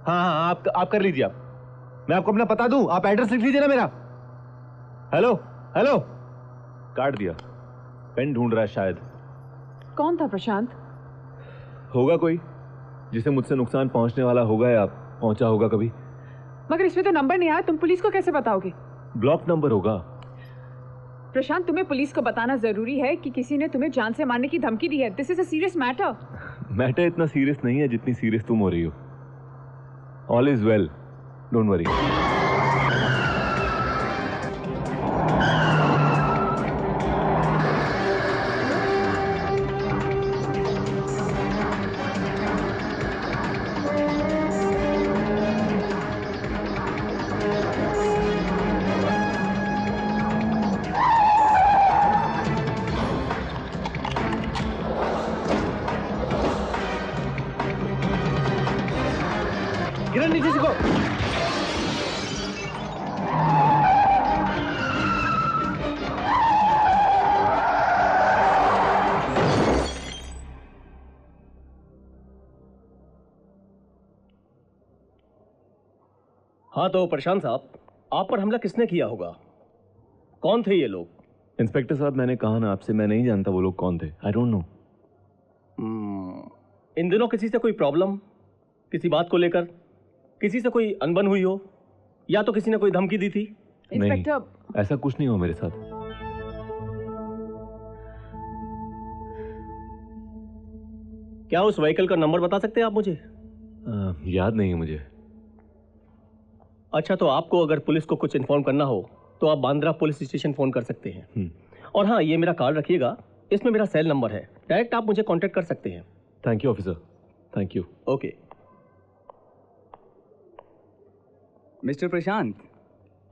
हाँ, आप कर लीजिए। मैं आपको अपना पता दूं, आप एड्रेस लिख लीजिए ना मेरा। हेलो हेलो, काट दिया। पेन ढूंढ रहा है शायद। कौन था प्रशांत? होगा कोई जिसे मुझसे नुकसान पहुंचने वाला होगा या पहुंचा होगा कभी। मगर इसमें तो नंबर नहीं आया, तुम पुलिस को कैसे बताओगे? ब्लॉक नंबर होगा। प्रशांत, तुम्हें पुलिस को बताना जरूरी है कि किसी ने तुम्हें जान से मारने की धमकी दी है। This is a serious matter. Matter इतना सीरियस नहीं है जितनी सीरियस तुम हो रही हो। All is well, don't worry. हाँ तो प्रशांत साहब, आप पर हमला किसने किया होगा? कौन थे ये लोग? इंस्पेक्टर साहब, मैंने कहा ना आपसे, मैं नहीं जानता वो लोग कौन थे। I don't know. इन दिनों किसी से कोई प्रॉब्लम, किसी बात को लेकर किसी से कोई अनबन हुई हो, या तो किसी ने कोई धमकी दी थी? नहीं, ऐसा कुछ नहीं हुआ मेरे साथ। क्या उस व्हीकल का नंबर बता सकते हैं आप मुझे? याद नहीं है मुझे। अच्छा, तो आपको अगर पुलिस को कुछ इन्फॉर्म करना हो तो आप बांद्रा पुलिस स्टेशन फोन कर सकते हैं। और हाँ, ये मेरा कार्ड रखिएगा, इसमें मेरा सेल नंबर है, डायरेक्ट आप मुझे कांटेक्ट कर सकते हैं। Thank you officer, thank you. Okay. Mister Prashant.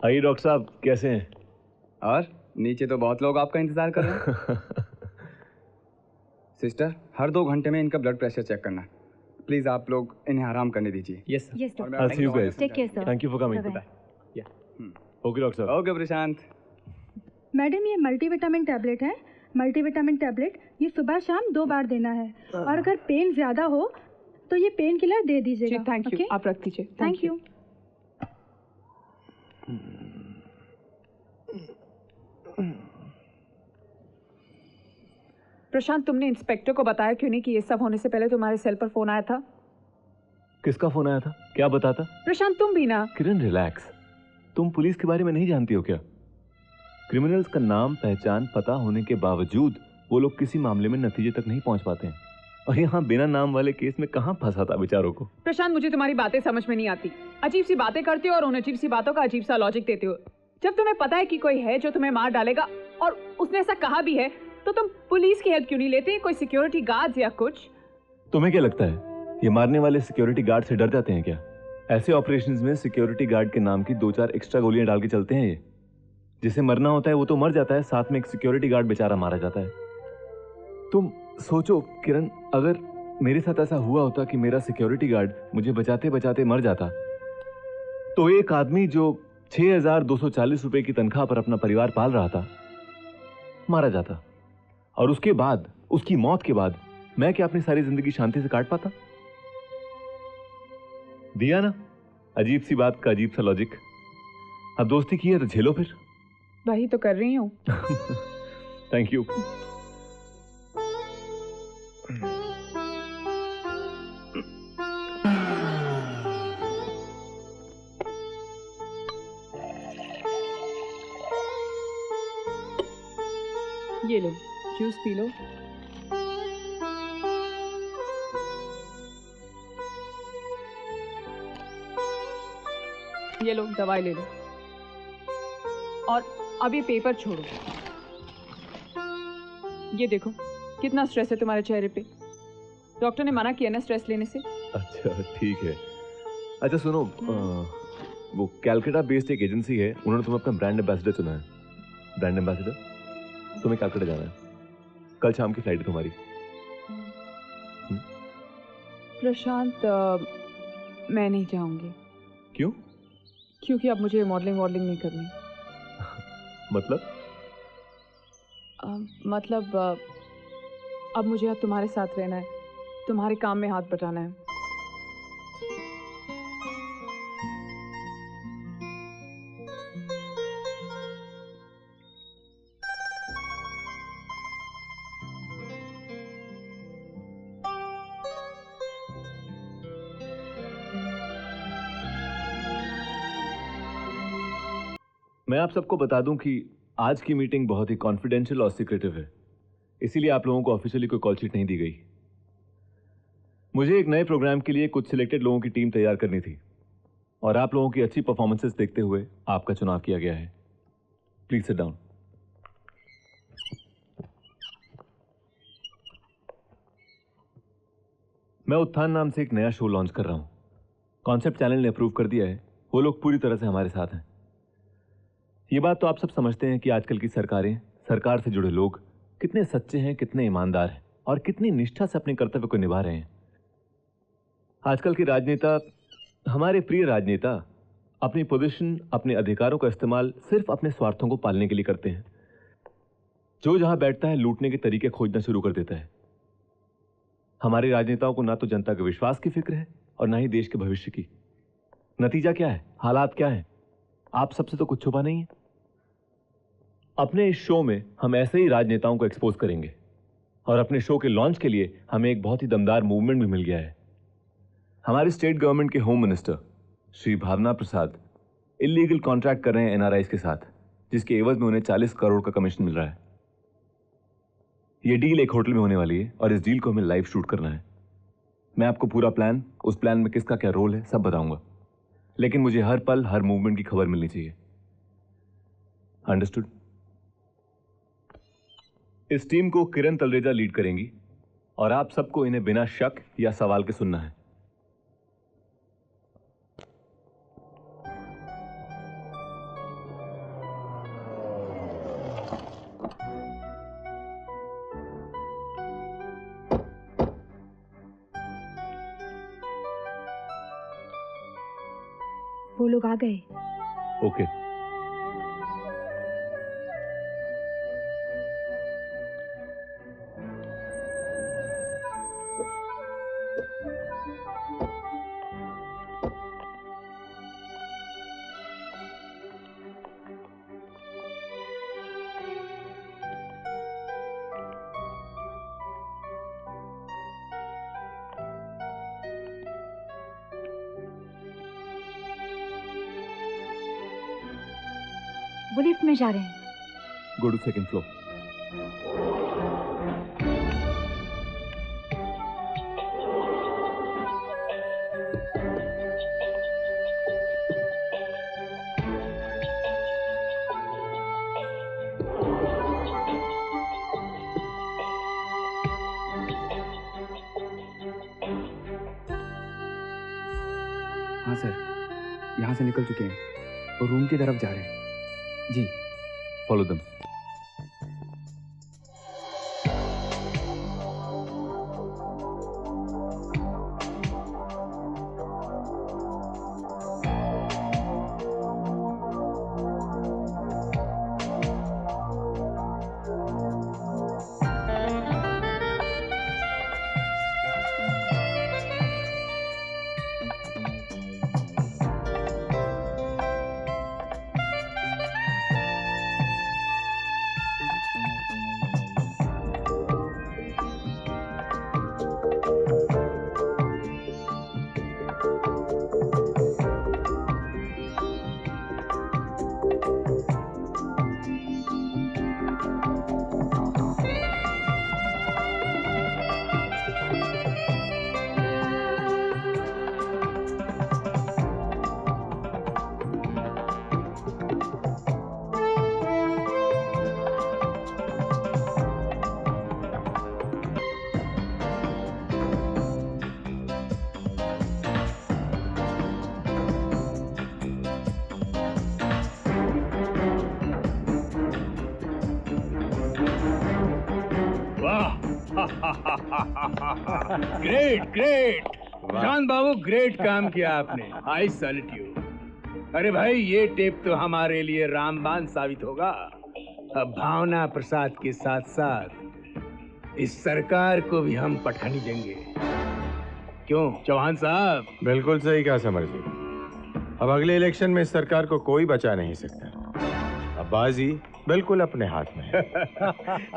आइए डॉक्टर साहब, कैसे हैं? और नीचे तो बहुत लोग आपका इंतजार कर रहे हैं। सिस्टर, हर 2 घंटे में इनका ब्लड प्रेशर चेक करना। प्लीज आप लोग इन्हें आराम करने दीजिए। Yes I'll see you guys. Thank you for coming. Okay doctor साहब। ओके प्रशांत। मैडम, ये मल्टीविटामिन टैबलेट है। मल्टीविटामिन टैबलेट ये सुबह शाम 2 बार देना है, और अगर पेन ज्यादा हो तो ये पेन किलर दे दीजिएगा। थैंक यू, आप रख दीजिए। Thank you. प्रशांत, तुमने इंस्पेक्टर को बताया क्यों नहीं कि ये सब होने से पहले तुम्हारे सेल पर फोन आया था? किसका फोन आया था? क्या बताता? प्रशांत, तुम भी ना। किरण रिलैक्स, तुम पुलिस के बारे में नहीं जानती हो क्या? क्रिमिनल्स का नाम, पहचान, पता होने के बावजूद वो लोग किसी मामले में नतीजे तक नहीं पहुंच पाते हैं, और यहाँ बिना नाम वाले केस में कहाँ फंसाता बेचारों को। प्रशांत, मुझे तुम्हारी बातें समझ में नहीं आती। अजीब सी बातें करते हो और उन अजीब सी बातों का अजीब सा लॉजिक देते हो। जब तुम्हें पता है कि कोई है जो तुम्हें मार डालेगा और उसने ऐसा कहा भी है, तो तुम पुलिस की हेल्प क्यों नहीं लेते? कोई सिक्योरिटी गार्ड्स या कुछ? तुम्हें क्या लगता है ये मारने वाले सिक्योरिटी गार्ड से डर जाते हैं क्या? ऐसे ऑपरेशंस में सिक्योरिटी गार्ड के नाम की 2-4 एक्स्ट्रा गोलियां डाल के चलते हैं। ये जिसे मरना होता है वो तो मर जाता है, साथ में एक सिक्योरिटी गार्ड बेचारा मारा जाता है। तुम सोचो किरण, अगर मेरे साथ ऐसा हुआ होता कि मेरा सिक्योरिटी गार्ड मुझे बचाते बचाते मर जाता, तो एक आदमी जो 6,240 रुपए की तनख्वाह पर अपना परिवार पाल रहा था, मारा जाता। और उसके बाद, उसकी मौत के बाद, मैं क्या अपनी सारी जिंदगी शांति से काट पाता? दिया ना अजीब सी बात का अजीब सा लॉजिक। अब दोस्ती की है तो झेलो फिर। वही तो कर रही हूँ। Thank you. ये लो, जूस पी लो। ये लो, दवाई ले लो। और अब ये पेपर छोड़ो। ये देखो कितना स्ट्रेस है तुम्हारे चेहरे पे। डॉक्टर ने मना किया ना स्ट्रेस लेने से। अच्छा ठीक है। अच्छा सुनो, वो कैलकाटा बेस्ड एक एजेंसी है, उन्होंने तुम्हें अपना ब्रांड एम्बेसडर चुना है। Brand ambassador? तुम्हें कैलकाटा जाना है, कल शाम की फ्लाइट है तुम्हारी। प्रशांत, मैं नहीं जाऊंगी। क्यों? क्योंकि अब मुझे मॉडलिंग नहीं करनी। मतलब अब मुझे अब तुम्हारे साथ रहना है, तुम्हारे काम में हाथ बटाना है। मैं आप सबको बता दूं कि आज की मीटिंग बहुत ही कॉन्फिडेंशियल और सीक्रेटिव है, इसीलिए आप लोगों को ऑफिशियली कोई कॉल शीट नहीं दी गई। मुझे एक नए प्रोग्राम के लिए कुछ सिलेक्टेड लोगों की टीम तैयार करनी थी, और आप लोगों की अच्छी परफॉर्मेंसेस देखते हुए आपका चुनाव किया गया है। Please sit down. मैं उत्थान नाम से एक नया शो लॉन्च कर रहा हूं। कॉन्सेप्ट चैनल ने अप्रूव कर दिया है, वो लोग पूरी तरह से हमारे साथ हैं। ये बात तो आप सब समझते हैं कि आजकल की सरकारें, सरकार से जुड़े लोग कितने सच्चे हैं, कितने ईमानदार हैं और कितनी निष्ठा से अपने कर्तव्य को निभा रहे हैं। आजकल के राजनेता, हमारे प्रिय राजनेता, अपनी पोजीशन, अपने अधिकारों का इस्तेमाल सिर्फ अपने स्वार्थों को पालने के लिए करते हैं। जो जहां बैठता है लूटने के तरीके खोजना शुरू कर देता है। हमारे राजनेताओं को ना तो जनता के विश्वास की फिक्र है और ना ही देश के भविष्य की। नतीजा क्या है, हालात क्या है? आप सबसे तो कुछ छुपा नहीं है। अपने इस शो में हम ऐसे ही राजनेताओं को एक्सपोज करेंगे और अपने शो के लॉन्च के लिए हमें एक बहुत ही दमदार मूवमेंट भी मिल गया है। हमारे स्टेट गवर्नमेंट के होम मिनिस्टर श्री भावना प्रसाद इलीगल कॉन्ट्रैक्ट कर रहे हैं एनआरआईज के साथ, जिसके एवज में उन्हें 40 करोड़ का कमीशन मिल रहा है। यह डील एक होटल में होने वाली है और इस डील को हमें लाइव शूट करना है। मैं आपको पूरा प्लान, उस प्लान में किसका क्या रोल है, सब बताऊंगा, लेकिन मुझे हर पल हर मूवमेंट की खबर मिलनी चाहिए। अंडरस्टूड? इस टीम को किरण तलरेजा लीड करेंगी और आप सबको इन्हें बिना शक या सवाल के सुनना है। वो लोग आ गए। ओके। वो लिफ्ट में जा रहे हैं। Go to second floor. हाँ सर, यहाँ से निकल चुके हैं और रूम की तरफ जा रहे हैं। जी। Follow them. ग्रेट ग्रेट जान बाबू, ग्रेट काम किया आपने। I salute you. अरे भाई, ये टेप तो हमारे लिए रामबाण साबित होगा। अब भावना प्रसाद के साथ साथ इस सरकार को भी हम पटखनी देंगे। क्यों चौहान साहब? बिल्कुल सही कहा समर जी। अब अगले इलेक्शन में इस सरकार को कोई बचा नहीं सकता। अब बाजी बिल्कुल अपने हाथ में है।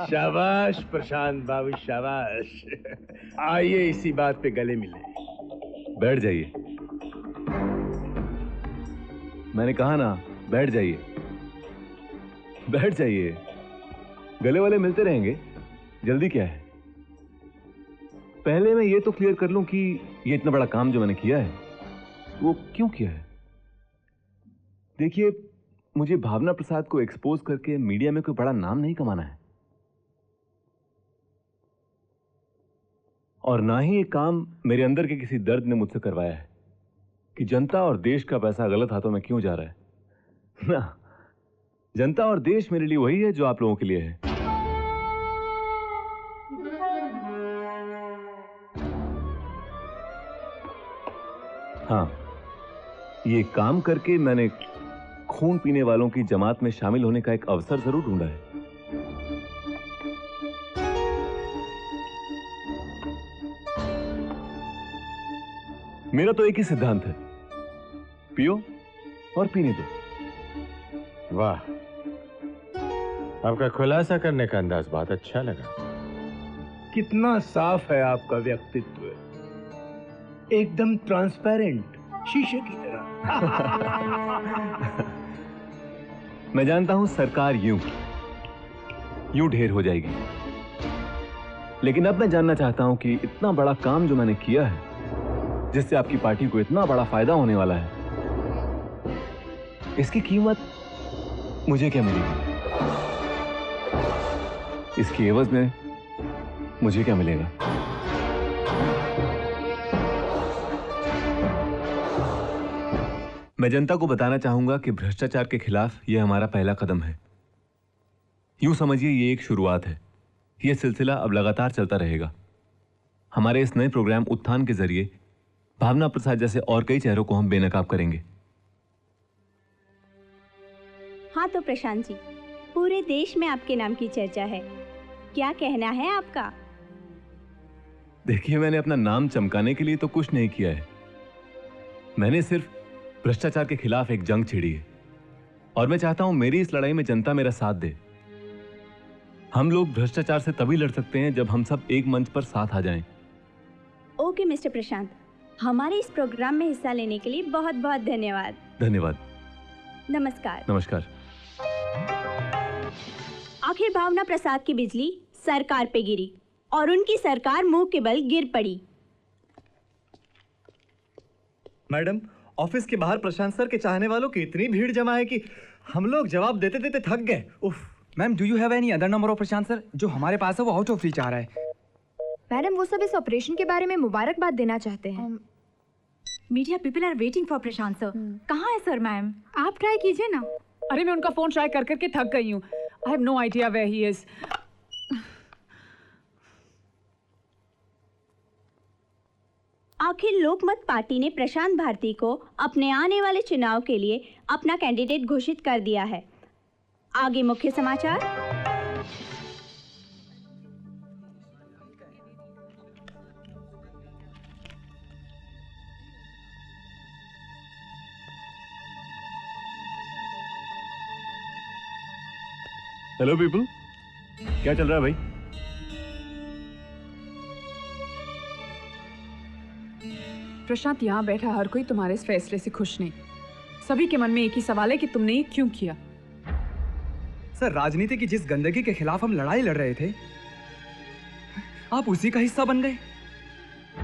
शाबाश प्रशांत बाबू, शाबाश। आइए इसी बात पे गले मिले। बैठ जाइए। मैंने कहा ना, बैठ जाइए, बैठ जाइए। गले वाले मिलते रहेंगे, जल्दी क्या है? पहले मैं ये तो क्लियर कर लूं कि ये इतना बड़ा काम जो मैंने किया है वो क्यों किया है। देखिए, मुझे भावना प्रसाद को एक्सपोज करके मीडिया में कोई बड़ा नाम नहीं कमाना है, और ना ही ये काम मेरे अंदर के किसी दर्द ने मुझसे करवाया है कि जनता और देश का पैसा गलत हाथों में क्यों जा रहा है। ना, जनता और देश मेरे लिए वही है जो आप लोगों के लिए है। हाँ, ये काम करके मैंने खून पीने वालों की जमात में शामिल होने का एक अवसर जरूर ढूंढा है। मेरा तो एक ही सिद्धांत है, पियो और पीने दो। वाह, आपका खुलासा करने का अंदाज बहुत अच्छा लगा। कितना साफ है आपका व्यक्तित्व, एकदम ट्रांसपेरेंट, शीशे की तरह। मैं जानता हूं सरकार यूं ढेर हो जाएगी, लेकिन अब मैं जानना चाहता हूं कि इतना बड़ा काम जो मैंने किया है, जिससे आपकी पार्टी को इतना बड़ा फायदा होने वाला है, इसकी कीमत मुझे क्या मिलेगी? इसकी एवज में मुझे क्या मिलेगा? मैं जनता को बताना चाहूंगा कि भ्रष्टाचार के खिलाफ यह हमारा पहला कदम है। यूं समझिए ये एक शुरुआत है। यह सिलसिला अब लगातार चलता रहेगा। हमारे इस नए प्रोग्राम उत्थान के जरिए भावना प्रसाद जैसे और कई चेहरों को हम बेनकाब करेंगे। हाँ तो प्रशांत जी, पूरे देश में आपके नाम की चर्चा है, क्या कहना है आपका? देखिए, मैंने अपना नाम चमकाने के लिए तो कुछ नहीं किया है। मैंने सिर्फ भ्रष्टाचार के खिलाफ एक जंग छिड़ी है और मैं चाहता हूं मेरी इस लड़ाई में जनता मेरा साथ दे। हम लोग भ्रष्टाचार से तभी लड़ सकते हैं जब हम सब एक मंच पर साथ आ जाएं। ओके मिस्टर प्रशांत, हमारे इस प्रोग्राम में हिस्सा लेने के लिए बहुत बहुत धन्यवाद। धन्यवाद। नमस्कार। नमस्कार। आखिर भावना प्रसाद की बिजली सरकार पे गिरी और उनकी सरकार मुंह के बल गिर पड़ी। मैडम, ऑफिस के बाहर प्रशांत सर के चाहने वालों की इतनी भीड़ जमा है कि हम लोग जवाब देते देते थक गए। उफ। Ma'am, do you have any other number of Prashant sir? जो हमारे पास है वो आउट ऑफ रीच आ रहा है। मैडम, वो सब इस ऑपरेशन के बारे में मुबारकबाद देना चाहते हैं। Media people are waiting for Prashant sir. कहाँ है सर? मैम, आप ट्राई कीजिए ना। अरे मैं उनका फोन ट्राई कर करके थक गई हूँ। I have no idea where he is. आखिर लोकमत पार्टी ने प्रशांत भारती को अपने आने वाले चुनाव के लिए अपना कैंडिडेट घोषित कर दिया है। आगे मुख्य समाचार। हेलो पीपल, क्या चल रहा है भाई? प्रशांत, यहाँ बैठा हर कोई तुम्हारे इस फैसले से खुश नहीं। सभी के मन में एक ही सवाल है कि तुमने ये क्यों किया। सर, राजनीति की जिस गंदगी के खिलाफ हम लड़ाई लड़ रहे थे, आप उसी का हिस्सा बन गए।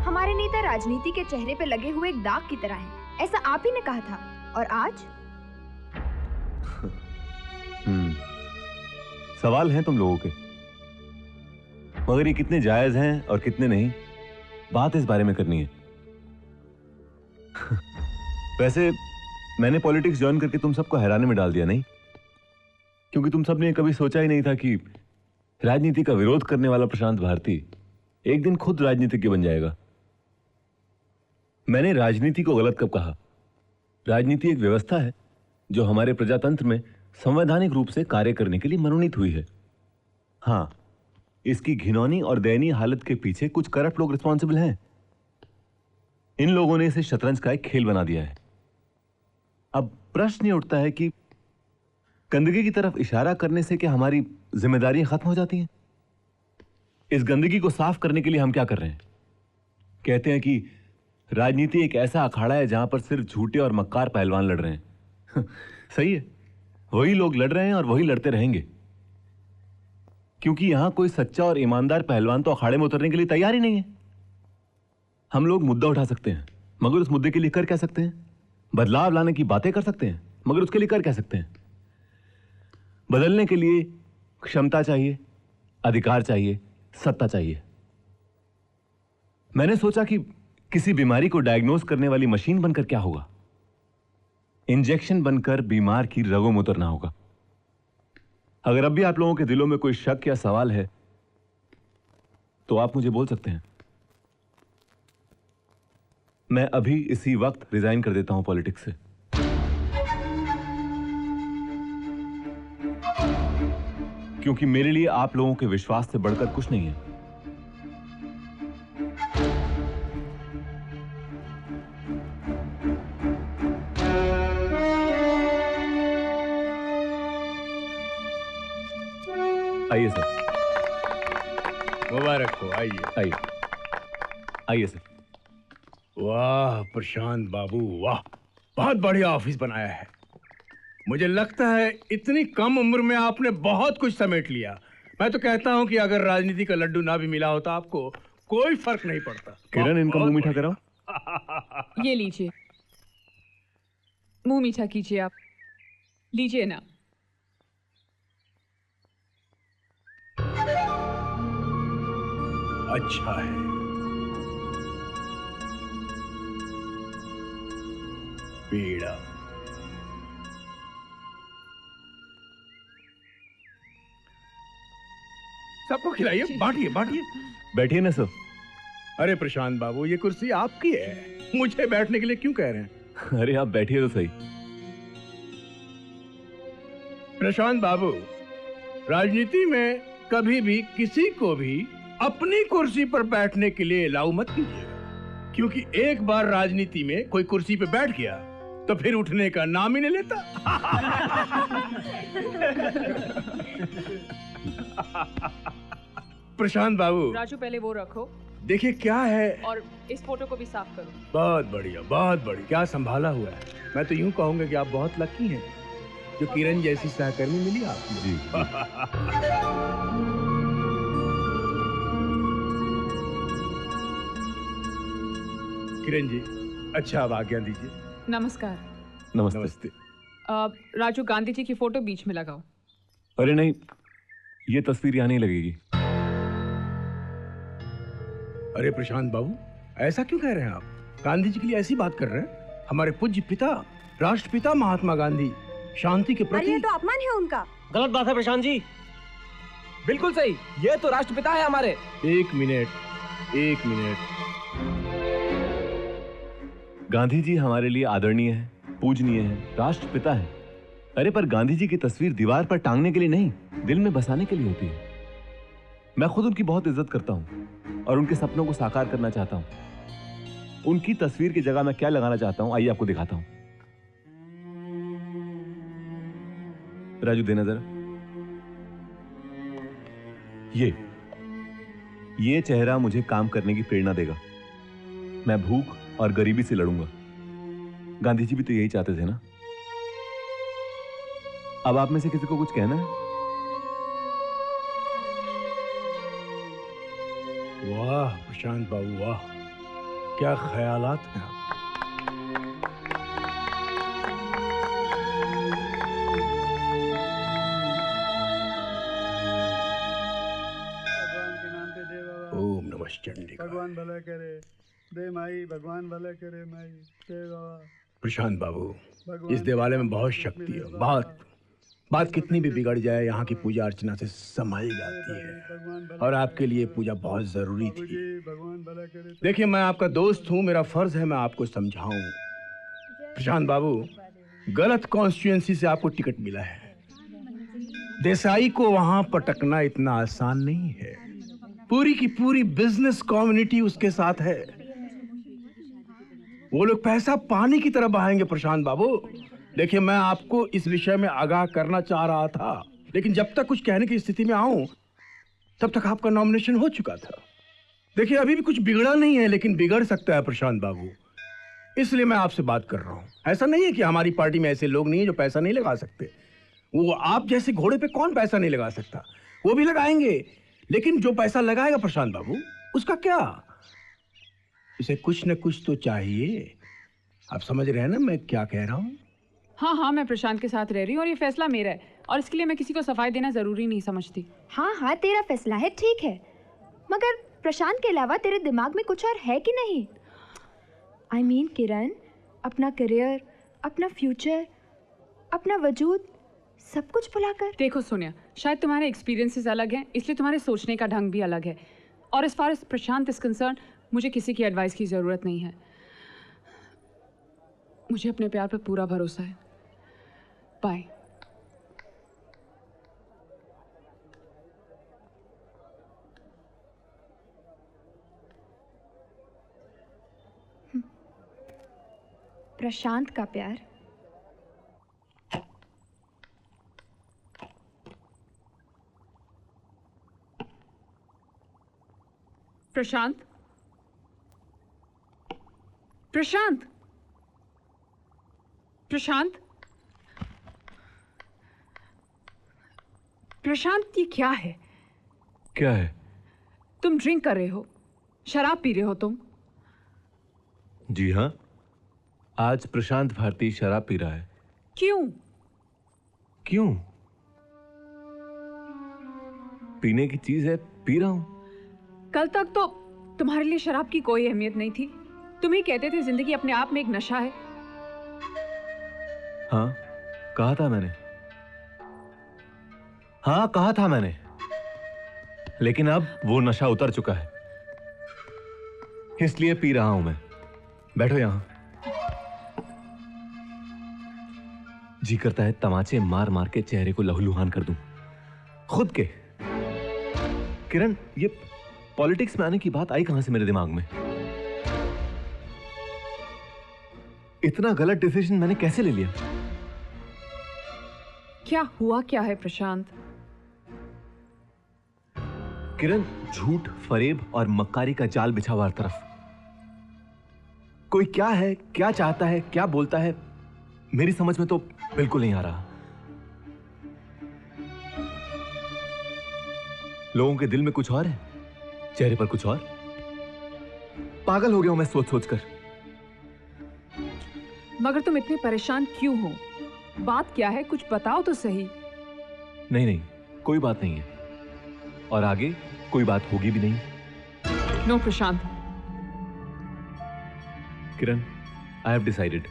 हमारे नेता राजनीति के चेहरे पे लगे हुए एक दाग की तरह हैं, ऐसा आप ही ने कहा था। और आज सवाल हैं तुम लोगों के, मगर ये कितने जायज हैं और कितने नहीं, बात इस बारे में करनी है। वैसे मैंने पॉलिटिक्स ज्वाइन करके तुम सबको हैरानी में डाल दिया नहीं? क्योंकि तुम सबने कभी सोचा ही नहीं था कि राजनीति का विरोध करने वाला प्रशांत भारती एक दिन खुद राजनीतिज्ञ बन जाएगा। मैंने राजनीति को गलत कब कहा? राजनीति एक व्यवस्था है जो हमारे प्रजातंत्र में संवैधानिक रूप से कार्य करने के लिए मनोनीत हुई है। हाँ, इसकी घिनौनी और दयनीय हालत के पीछे कुछ करप्ट लोग रिस्पॉन्सिबल हैं। इन लोगों ने इसे शतरंज का एक खेल बना दिया है। अब प्रश्न ये उठता है कि गंदगी की तरफ इशारा करने से क्या हमारी जिम्मेदारियां खत्म हो जाती हैं? इस गंदगी को साफ करने के लिए हम क्या कर रहे हैं? कहते हैं कि राजनीति एक ऐसा अखाड़ा है जहां पर सिर्फ झूठे और मक्कार पहलवान लड़ रहे हैं। सही है, वही लोग लड़ रहे हैं और वही लड़ते रहेंगे, क्योंकि यहां कोई सच्चा और ईमानदार पहलवान तो अखाड़े में उतरने के लिए तैयार ही नहीं है। हम लोग मुद्दा उठा सकते हैं, मगर उस मुद्दे के लिए कर क्या सकते हैं? बदलाव लाने की बातें कर सकते हैं, मगर उसके लिए कर क्या सकते हैं? बदलने के लिए क्षमता चाहिए, अधिकार चाहिए, सत्ता चाहिए। मैंने सोचा कि किसी बीमारी को डायग्नोज करने वाली मशीन बनकर क्या होगा? इंजेक्शन बनकर बीमार की रगों में उतरना होगा। अगर अब भी आप लोगों के दिलों में कोई शक या सवाल है तो आप मुझे बोल सकते हैं। मैं अभी इसी वक्त रिजाइन कर देता हूं पॉलिटिक्स से। क्योंकि मेरे लिए आप लोगों के विश्वास से बढ़कर कुछ नहीं है। आइए सर। मुबारक हो, आइए आइए आइए सर। वाह प्रशांत बाबू, वाह, बहुत बढ़िया ऑफिस बनाया है। मुझे लगता है इतनी कम उम्र में आपने बहुत कुछ समेट लिया। मैं तो कहता हूं कि अगर राजनीति का लड्डू ना भी मिला होता आपको कोई फर्क नहीं पड़ता। किरण, इनका मुंह मीठा कराओ। ये लीजिए, मुंह मीठा कीजिए आप, लीजिए ना। अच्छा है। पीड़ा। सबको खिलाइए, बांटिए बांटिए। बैठिए ना सर। अरे प्रशांत बाबू, ये कुर्सी आपकी है, मुझे बैठने के लिए क्यों कह रहे हैं? अरे आप बैठिए तो सही। प्रशांत बाबू, राजनीति में कभी भी किसी को भी अपनी कुर्सी पर बैठने के लिए अलाउ मत कीजिएगा, क्योंकि एक बार राजनीति में कोई कुर्सी पे बैठ गया तो फिर उठने का नाम ही नहीं लेता। प्रशांत बाबू, राजू पहले वो रखो। देखिए क्या है। और इस फोटो को भी साफ करो। बहुत बढ़िया, बहुत बढ़िया, क्या संभाला हुआ है। मैं तो यूं कहूंगा कि आप बहुत लकी हैं जो किरण जैसी सहकर्मी मिली आपको। जी। किरण जी, अच्छा अब आज्ञा दीजिए। नमस्कार। नमस्ते। नमस्ते। राजू, गांधी जी की फोटो बीच में लगाओ। अरे नहीं, ये तस्वीर यहाँ नहीं लगेगी। अरे प्रशांत बाबू, ऐसा क्यों कह रहे हैं आप? गांधी जी के लिए ऐसी बात कर रहे हैं? हमारे पूज्य पिता, राष्ट्रपिता महात्मा गांधी शांति के प्रति। ये तो अपमान है उनका। गलत बात है प्रशांत जी। बिल्कुल सही, ये तो राष्ट्रपिता है हमारे। एक मिनट, एक मिनट। गांधी जी हमारे लिए आदरणीय है, पूजनीय है, राष्ट्रपिता है। अरे पर गांधी जी की तस्वीर दीवार पर टांगने के लिए नहीं, दिल में बसाने के लिए होती है। मैं खुद उनकी बहुत इज्जत करता हूं और उनके सपनों को साकार करना चाहता हूं। उनकी तस्वीर की जगह मैं क्या लगाना चाहता हूं, आइए आपको दिखाता हूं। राजू देना जरा। ये चेहरा मुझे काम करने की प्रेरणा देगा। मैं भूख और गरीबी से लड़ूंगा। गांधी जी भी तो यही चाहते थे ना। अब आप में से किसी को कुछ कहना है? वाह प्रशांत बाबू, वाह, क्या ख्यालात हैं आप। ओम नमः चंडिकाय। भगवान भला करे, दे माई, भगवान भला करे माई, दे बाबा। प्रशांत बाबू, इस देवालय में बहुत शक्ति है, बहुत। बात कितनी भी बिगड़ जाए, यहाँ की पूजा अर्चना से संभाली जाती है और आपके लिए पूजा बहुत जरूरी थी। देखिए, मैं आपका दोस्त हूँ, मेरा फर्ज है मैं आपको समझाऊं। प्रशांत बाबू, गलत कॉन्स्टिट्यूएंसी से आपको टिकट मिला है। देसाई को वहां पटकना इतना आसान नहीं है। पूरी की पूरी बिजनेस कम्युनिटी उसके साथ है। वो लोग पैसा पानी की तरह बहाएंगे। प्रशांत बाबू, देखिए, मैं आपको इस विषय में आगाह करना चाह रहा था, लेकिन जब तक कुछ कहने की स्थिति में आऊं तब तक आपका नॉमिनेशन हो चुका था। देखिए, अभी भी कुछ बिगड़ा नहीं है, लेकिन बिगड़ सकता है प्रशांत बाबू, इसलिए मैं आपसे बात कर रहा हूं। ऐसा नहीं है कि हमारी पार्टी में ऐसे लोग नहीं है जो पैसा नहीं लगा सकते। वो आप जैसे घोड़े पे कौन पैसा नहीं लगा सकता, वो भी लगाएंगे, लेकिन जो पैसा लगाएगा प्रशांत बाबू, उसका क्या, इसे कुछ न कुछ तो चाहिए। आप समझ रहे हैं ना मैं क्या कह रहा हूं? हाँ, मैं प्रशांत के साथ रह रही हूँ और ये फैसला मेरा है, और इसके लिए मैं किसी को सफाई देना जरूरी नहीं समझती। हाँ, तेरा फैसला है, ठीक है, मगर प्रशांत के अलावा तेरे दिमाग में कुछ और है कि नहीं? I mean, किरण, अपना करियर, अपना फ्यूचर, अपना वजूद, सब कुछ भुलाकर। देखो सोनिया, शायद तुम्हारे एक्सपीरियंसेस अलग हैं, इसलिए तुम्हारे सोचने का ढंग भी अलग है, और as far as Prashant is concern, मुझे किसी की एडवाइस की ज़रूरत नहीं है। मुझे अपने प्यार पर पूरा भरोसा है। बाय। प्रशांत का प्यार प्रशांत, प्रशांत, प्रशांत, प्रशांत, ये क्या है? क्या है? तुम ड्रिंक कर रहे हो, शराब पी रहे हो तुम। जी हाँ, आज प्रशांत भारती शराब पी रहा है। क्यों? क्यों? पीने की चीज है, पी रहा हूं। कल तक तो तुम्हारे लिए शराब की कोई अहमियत नहीं थी। तुम ही कहते थे जिंदगी अपने आप में एक नशा है। हाँ, कहा था मैंने। हाँ, कहा था मैंने। लेकिन अब वो नशा उतर चुका है, इसलिए पी रहा हूं मैं। बैठो यहां। जी करता है तमाचे मार मार के चेहरे को लहूलुहान कर दूं, खुद के। किरण, ये पॉलिटिक्स में आने की बात आई कहां से मेरे दिमाग में? इतना गलत डिसीजन मैंने कैसे ले लिया? क्या हुआ क्या है प्रशांत? किरण, झूठ, फरेब और मक्कारी का जाल बिछा हुआ हर तरफ। कोई क्या है, क्या चाहता है, क्या बोलता है, मेरी समझ में तो बिल्कुल नहीं आ रहा। लोगों के दिल में कुछ और है, चेहरे पर कुछ और। पागल हो गया हूं मैं सोच सोच कर। मगर तुम इतने परेशान क्यों हो? बात क्या है, कुछ बताओ तो सही। नहीं नहीं, कोई बात नहीं है, और आगे कोई बात होगी भी नहीं। No Prashant. Kiran, I have decided.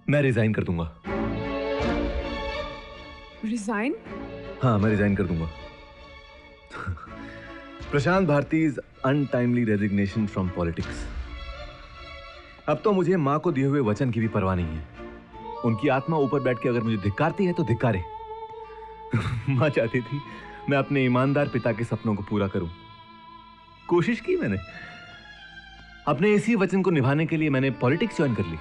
मैं रिजाइन कर दूंगा। रिजाइन? हाँ, मैं रिजाइन कर दूंगा। Prashant Bharti's untimely resignation from politics. अब तो मुझे मां को दिए हुए वचन की भी परवाह नहीं है। उनकी आत्मा ऊपर बैठ के अगर मुझे धिक्कारती है तो धिक्कारे। मां चाहती थी मैं अपने ईमानदार पिता के सपनों को पूरा करूं। कोशिश की मैंने। अपने इसी वचन को निभाने के लिए मैंने पॉलिटिक्स ज्वाइन कर ली।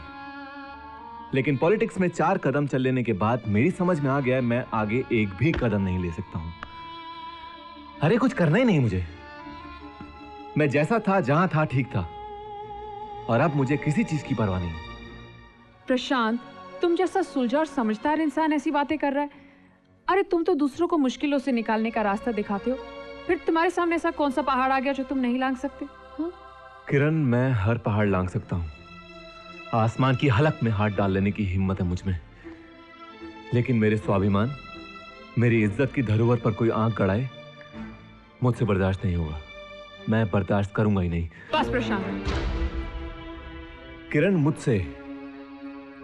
लेकिन पॉलिटिक्स में 4 कदम चल लेने के बाद मेरी समझ में आ गया मैं आगे एक भी कदम नहीं ले सकता हूं। अरे कुछ करना ही नहीं मुझे। मैं जैसा था, जहां था, ठीक था, और अब मुझे किसी चीज की परवाह नहीं। प्रशांत, तुम जैसा सुलझा और समझदार इंसान ऐसी बातें कर रहा है। अरे तुम तो दूसरों को मुश्किलों से निकालने का रास्ता दिखाते हो, फिर तुम्हारे सामने ऐसा कौन सा पहाड़ आ गया जो तुम नहीं लांघ सकते? हाँ? किरण, मैं हर पहाड़ लांघ सकता हूं। आसमान की हलक में हाथ डाल लेने की हिम्मत है मुझ में। लेकिन मेरे स्वाभिमान, मेरी इज्जत की धरोहर पर कोई आंख गड़ाए, मुझसे बर्दाश्त नहीं होगा। मैं बर्दाश्त करूंगा ही नहीं। बस प्रशांत। किरण,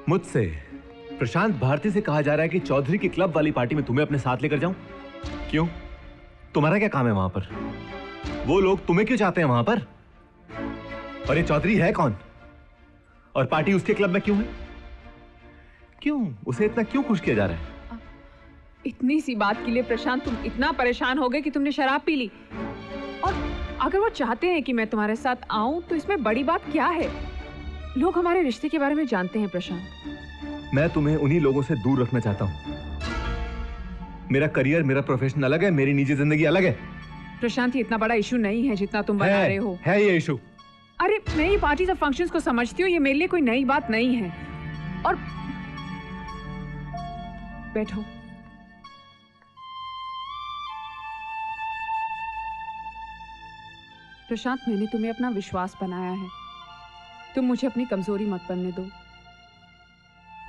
मुझसे प्रशांत भारती से कहा जा रहा है कि चौधरी की क्लब वाली पार्टी में तुम्हें अपने साथ लेकर जाऊं। क्यों? तुम्हारा क्या काम है वहां पर? वो लोग तुम्हें क्यों चाहते हैं वहां पर? और ये चौधरी है कौन? और पार्टी उसके क्लब में क्यों है? क्यों? उसे इतना क्यों खुश किया जा रहा है? इतनी सी बात के लिए प्रशांत तुम इतना परेशान हो गए कि तुमने शराब पी ली। और अगर वो चाहते हैं कि मैं तुम्हारे साथ आऊं तो इसमें बड़ी बात क्या है? लोग हमारे रिश्ते के बारे में जानते हैं प्रशांत। मैं तुम्हें उन्हीं लोगों से दूर रखना चाहता हूं। मेरा करियर, मेरा प्रोफेशन अलग है, मेरी निजी जिंदगी अलग है। प्रशांत, ये इतना बड़ा इशू नहीं है जितना तुम बता रहे हो। है ये इशू। अरे मैं ये पार्टीज और फंक्शंस को समझती हूँ, ये मेरे लिए कोई नई बात नहीं है। और बैठो। प्रशांत, मैंने तुम्हें अपना विश्वास बनाया है। तुम मुझे अपनी कमजोरी मत बनने दो।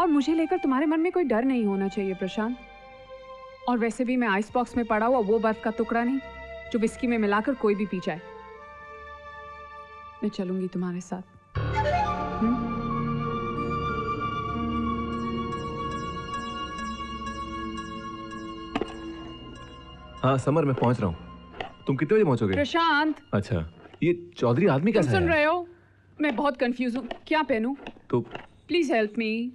और मुझे लेकर तुम्हारे मन में कोई डर नहीं होना चाहिए प्रशांत। और वैसे भी मैं आइस बॉक्स में पड़ा हुआ वो बर्फ का टुकड़ा नहीं जो विस्की में मिलाकर कोई भी पी जाए। मैं चलूंगी तुम्हारे साथ। हाँ समर, मैं पहुंच रहा हूँ। तुम कितने बजे पहुंचोगे? प्रशांत। अच्छा, ये चौधरी आदमी कैसा है? सुन रहे हो? मैं बहुत कंफ्यूज हूँ, क्या पहनूं? तो please help me.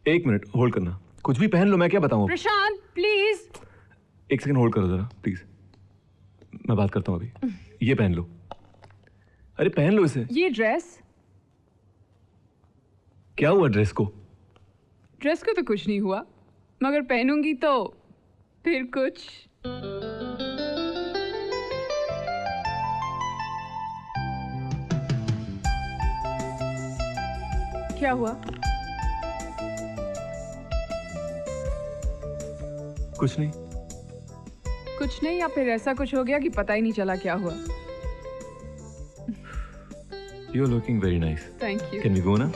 1 minute hold करना। कुछ भी पहन लो, मैं क्या बताऊँ? प्रशांत प्लीज। 1 सेकंड होल्ड करो जरा प्लीज, मैं बात करता हूँ अभी। ये पहन लो। अरे पहन लो इसे। ये ड्रेस? क्या हुआ ड्रेस को? ड्रेस को तो कुछ नहीं हुआ, मगर पहनूंगी तो फिर कुछ। क्या हुआ? कुछ नहीं। कुछ नहीं या फिर ऐसा कुछ हो गया कि पता ही नहीं चला क्या हुआ? You're looking very nice. Thank you. Can we go now?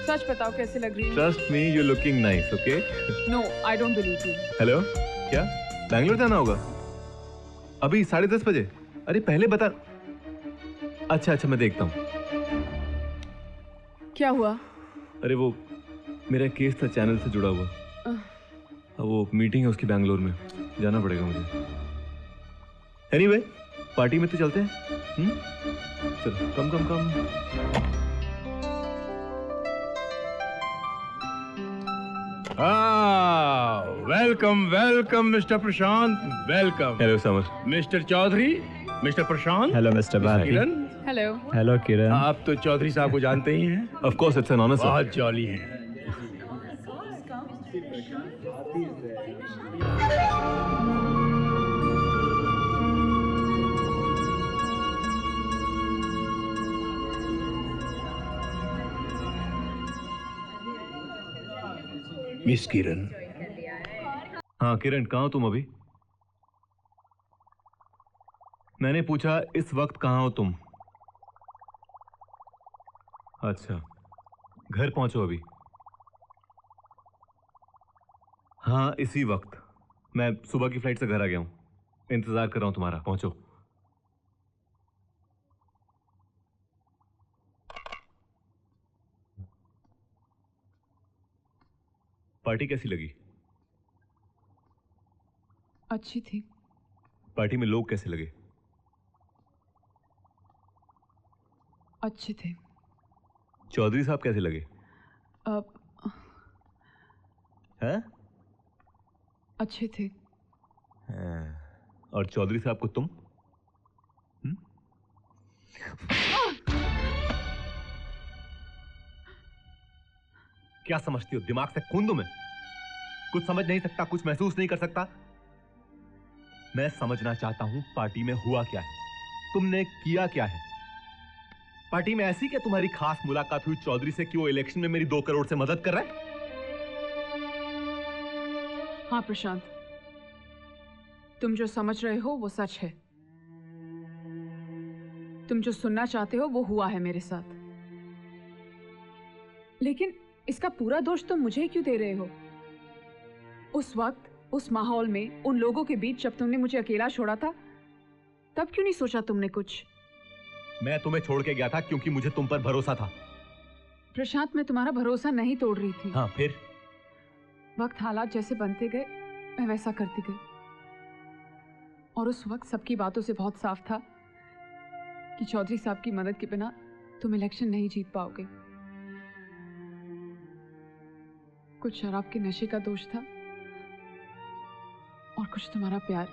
सच बताओ कैसे लग रही है? Trust me, you're looking nice, okay? No, I don't believe you. Hello, क्या बैंगलोर जाना होगा? अभी 10:30 बजे? अरे पहले बता। अच्छा अच्छा, मैं देखता हूँ। क्या हुआ? अरे वो मेरा केस था चैनल से जुड़ा हुआ। अब वो मीटिंग है उसकी बैंगलोर में, जाना पड़ेगा मुझे। एनीवे, पार्टी में तो चलते हैं। चलो come come come. Welcome welcome mister Prashant, welcome. Hello Samar. Mister Chaudhary, mister Prashant. Hello mister Bharti. Kiran. Hello. Hello Kiran. आप तो चौधरी साहब को जानते ही हैं। Of course, it's an honour sir. बहुत जॉली हैं। मिस किरण। हाँ किरण, कहाँ हो तुम अभी? मैंने पूछा इस वक्त कहाँ हो तुम? अच्छा, घर पहुंचो अभी। हाँ इसी वक्त। मैं सुबह की फ्लाइट से घर आ गया हूं, इंतजार कर रहा हूं तुम्हारा। पहुंचो। पार्टी कैसी लगी? अच्छी थी। पार्टी में लोग कैसे लगे? अच्छे थे। चौधरी साहब कैसे लगे? हैं? अच्छे थे। और चौधरी साहब को तुम? क्या समझती हो? दिमाग से खून दूं मैं? कुछ समझ नहीं सकता, कुछ महसूस नहीं कर सकता? मैं समझना चाहता हूं पार्टी में हुआ क्या है, तुमने किया क्या है? पार्टी में ऐसी क्या तुम्हारी खास मुलाकात हुई चौधरी से कि वो इलेक्शन में मेरी 2 करोड़ से मदद कर रहा है? हाँ प्रशांत, तुम जो समझ रहे हो वो सच है। तुम जो सुनना चाहते हो वो हुआ है मेरे साथ। लेकिन इसका पूरा दोष तुम मुझे क्यों दे रहे हो? उस वक्त, उस माहौल में, उन लोगों के बीच जब तुमने मुझे अकेला छोड़ा था, तब क्यों नहीं सोचा तुमने कुछ? मैं तुम्हें छोड़ के गया था क्योंकि मुझे तुम पर भरोसा था। प्रशांत, मैं तुम्हारा भरोसा नहीं तोड़ रही थी। हाँ फिर? वक्त हालात जैसे बनते गए मैं वैसा करती गई। और उस वक्त सबकी बातों से बहुत साफ था कि चौधरी साहब की मदद के बिना तुम इलेक्शन नहीं जीत पाओगे। कुछ शराब के नशे का दोष था और कुछ तुम्हारा प्यार।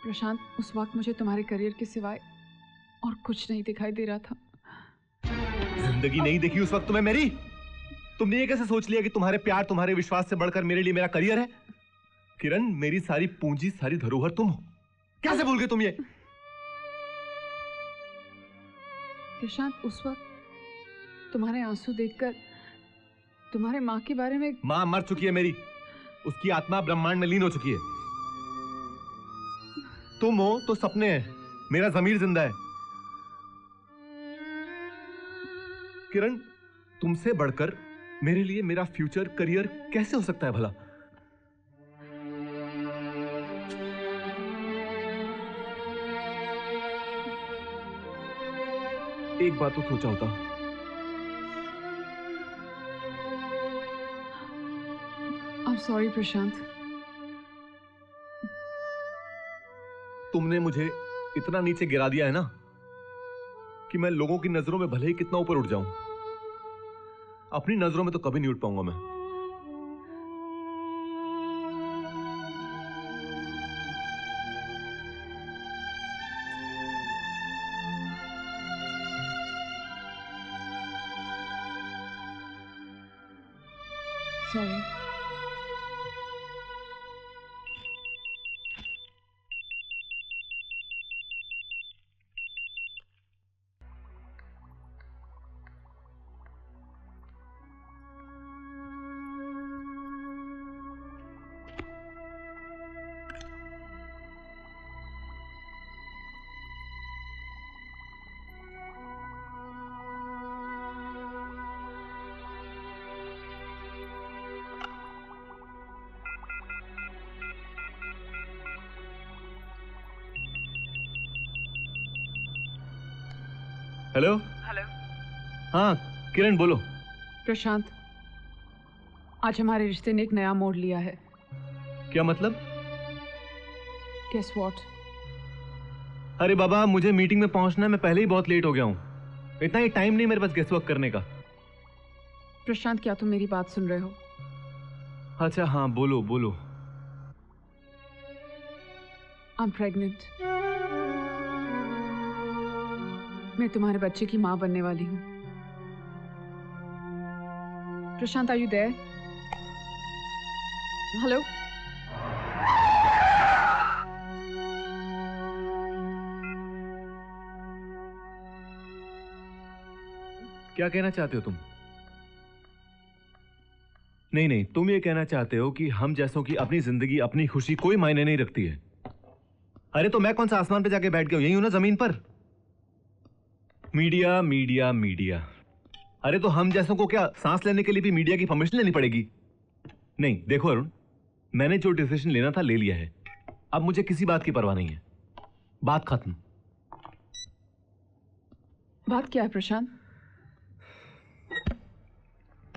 प्रशांत, उस वक्त मुझे तुम्हारे करियर के सिवाय और कुछ नहीं दिखाई दे रहा था। जिंदगी नहीं देखी उस वक्त तुम्हें मेरी? तुमने ये कैसे सोच लिया कि तुम्हारे प्यार, तुम्हारे विश्वास से बढ़कर मेरे लिए मेरा करियर है? किरण, मेरी सारी पूंजी, सारी धरोहर तुम हो। कैसे भूल गए तुम ये? प्रशांत, उस वक्त तुम्हारे आंसू देखकर तुम्हारे माँ के बारे में। माँ मर चुकी है मेरी, उसकी आत्मा ब्रह्मांड में लीन हो चुकी है। तुम हो तो सपने हैं, मेरा ज़मीर जिंदा है। किरण, तुमसे बढ़कर मेरे लिए मेरा फ्यूचर, करियर कैसे हो सकता है भला? एक बात तो सोचा होता। I'm sorry प्रशांत। तुमने मुझे इतना नीचे गिरा दिया है ना कि मैं लोगों की नजरों में भले ही कितना ऊपर उठ जाऊं, अपनी नजरों में तो कभी नहीं उठ पाऊंगा मैं। Sorry। हेलो। हेलो। हाँ किरण बोलो। प्रशांत, आज हमारे रिश्ते ने एक नया मोड़ लिया है। क्या मतलब? Guess what? अरे बाबा, मुझे मीटिंग में पहुंचना है, मैं पहले ही बहुत लेट हो गया हूँ। इतना ही टाइम नहीं मेरे पास गेस वर्क करने का। प्रशांत, क्या तुम मेरी बात सुन रहे हो? अच्छा हाँ, बोलो बोलो। I'm pregnant. मैं तुम्हारे बच्चे की माँ बनने वाली हूँ। प्रशांत, are you there? हेलो। क्या कहना चाहते हो तुम? नहीं नहीं, तुम ये कहना चाहते हो कि हम जैसों की अपनी जिंदगी, अपनी खुशी कोई मायने नहीं रखती है। अरे तो मैं कौन सा आसमान पे जाके बैठ गया हूं, यही हूं ना जमीन पर। मीडिया मीडिया मीडिया, अरे तो हम जैसों को क्या सांस लेने के लिए भी मीडिया की परमिशन लेनी पड़ेगी? नहीं देखो अरुण, मैंने जो डिसीजन लेना था ले लिया है, अब मुझे किसी बात की परवाह नहीं है। बात खत्म। बात क्या है प्रशांत?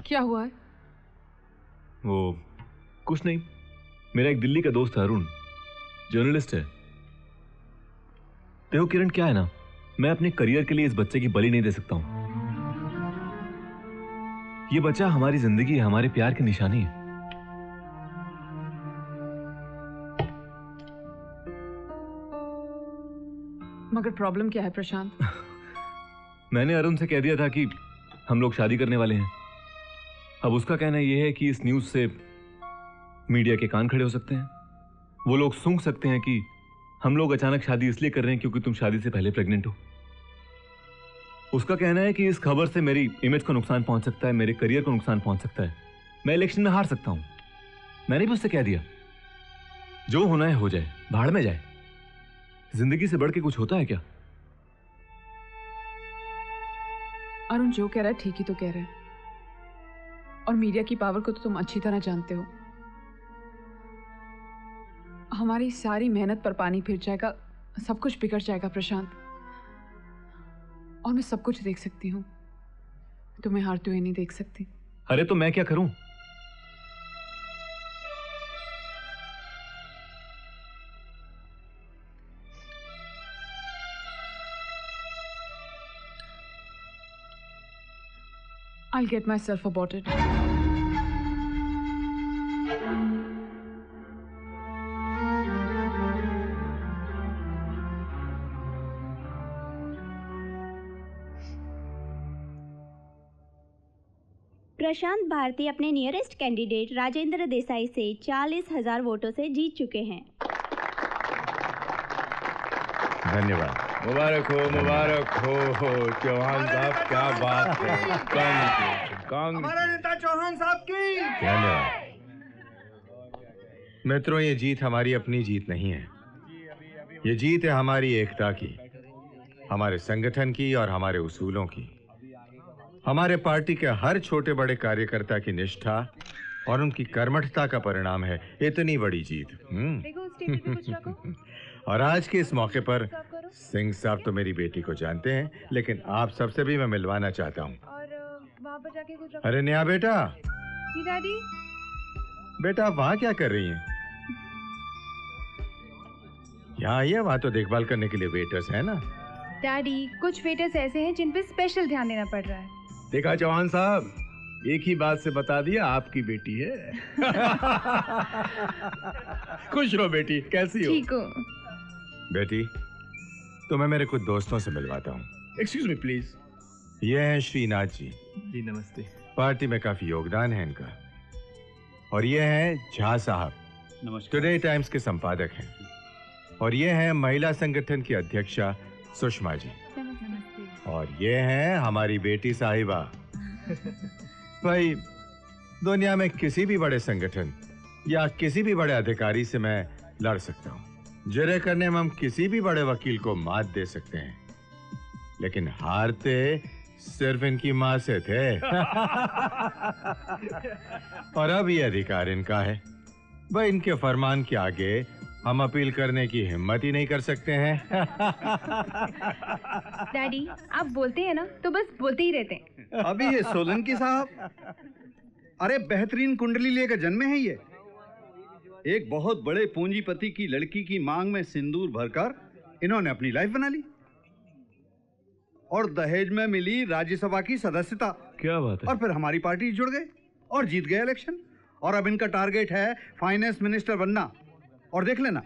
क्या हुआ है? वो कुछ नहीं, मेरा एक दिल्ली का दोस्त है अरुण, जर्नलिस्ट है। देखो किरण, क्या है ना, मैं अपने करियर के लिए इस बच्चे की बलि नहीं दे सकता हूं। ये बच्चा हमारी जिंदगी है, हमारे प्यार की निशानी है। मगर प्रॉब्लम क्या है प्रशांत? मैंने अरुण से कह दिया था कि हम लोग शादी करने वाले हैं। अब उसका कहना यह है कि इस न्यूज से मीडिया के कान खड़े हो सकते हैं। वो लोग सूंघ सकते हैं कि हम लोग अचानक शादी इसलिए कर रहे हैं क्योंकि तुम शादी से पहले प्रेग्नेंट हो। उसका कहना है कि इस खबर से मेरी इमेज को नुकसान पहुंच सकता है, मेरे करियर को नुकसान पहुंच सकता है, मैं इलेक्शन में हार सकता हूं। मैंने भी उससे कह दिया, जो होना है हो जाए, भाड़ में जाए, जिंदगी से बढ़ के कुछ होता है क्या? अरुण जो कह रहा है ठीक ही तो कह रहा है, और मीडिया की पावर को तो तुम अच्छी तरह जानते हो। हमारी सारी मेहनत पर पानी फिर जाएगा, सब कुछ बिगड़ जाएगा प्रशांत। और मैं सब कुछ देख सकती हूँ, तुम्हें हारते हुए नहीं देख सकती। अरे तो मैं क्या करूं? I'll get myself aborted. प्रशांत भारती अपने नियरेस्ट कैंडिडेट राजेंद्र देसाई से 40,000 वोटों से जीत चुके हैं। धन्यवाद। मुबारक हो चौहान साहब, क्या बात है। हमारा नेता चौहान साहब की धन्यवाद। मित्रों, ये जीत हमारी अपनी जीत नहीं है, ये जीत है हमारी एकता की, हमारे संगठन की और हमारे उसूलों की। हमारे पार्टी के हर छोटे बड़े कार्यकर्ता की निष्ठा और उनकी कर्मठता का परिणाम है इतनी बड़ी जीत। और आज के इस मौके पर सिंह साहब तो मेरी बेटी को जानते हैं, लेकिन आप सबसे भी मैं मिलवाना चाहता हूँ। अरे नया बेटा। जी डैडी। बेटा आप वहाँ क्या कर रही हैं? यहाँ आइए, वहाँ तो देखभाल करने के लिए वेटर्स हैं ना। डैडी, कुछ वेटर्स ऐसे हैं जिन पे स्पेशल ध्यान देना पड़ रहा है। देखा चौहान साहब, एक ही बात से बता दिया आपकी बेटी है। खुश रहो बेटी, कैसी हो? ठीक हो बेटी, तुम्हें मेरे कुछ दोस्तों से मिलवाता हूँ। Excuse me please. ये हैं श्रीनाथ जी। जी नमस्ते। पार्टी में काफी योगदान है इनका। और ये हैं झा साहब, टुडे टाइम्स के संपादक हैं। और ये हैं महिला संगठन की अध्यक्षा सुषमा जी। और ये हैं हमारी बेटी साहिबा। भाई, दुनिया में किसी भी बड़े संगठन या किसी भी बड़े अधिकारी से मैं लड़ सकता हूँ, जुर्रे करने में हम किसी भी बड़े वकील को मात दे सकते हैं, लेकिन हारते सिर्फ इनकी माँ से थे। और अब ये अधिकार इनका है। भाई, इनके फरमान के आगे हम अपील करने की हिम्मत ही नहीं कर सकते हैं। डैडी आप बोलते हैं ना तो बस बोलते ही रहते हैं। अभी ये सोलंकी साहब, अरे बेहतरीन कुंडली लेकर जन्मे हैं ये। एक बहुत बड़े पूंजीपति की लड़की की मांग में सिंदूर भरकर इन्होंने अपनी लाइफ बना ली और दहेज में मिली राज्यसभा की सदस्यता। क्या बात है। और फिर हमारी पार्टी जुड़ गए और जीत गए इलेक्शन। और अब इनका टारगेट है फाइनेंस मिनिस्टर बनना। और देख लेना,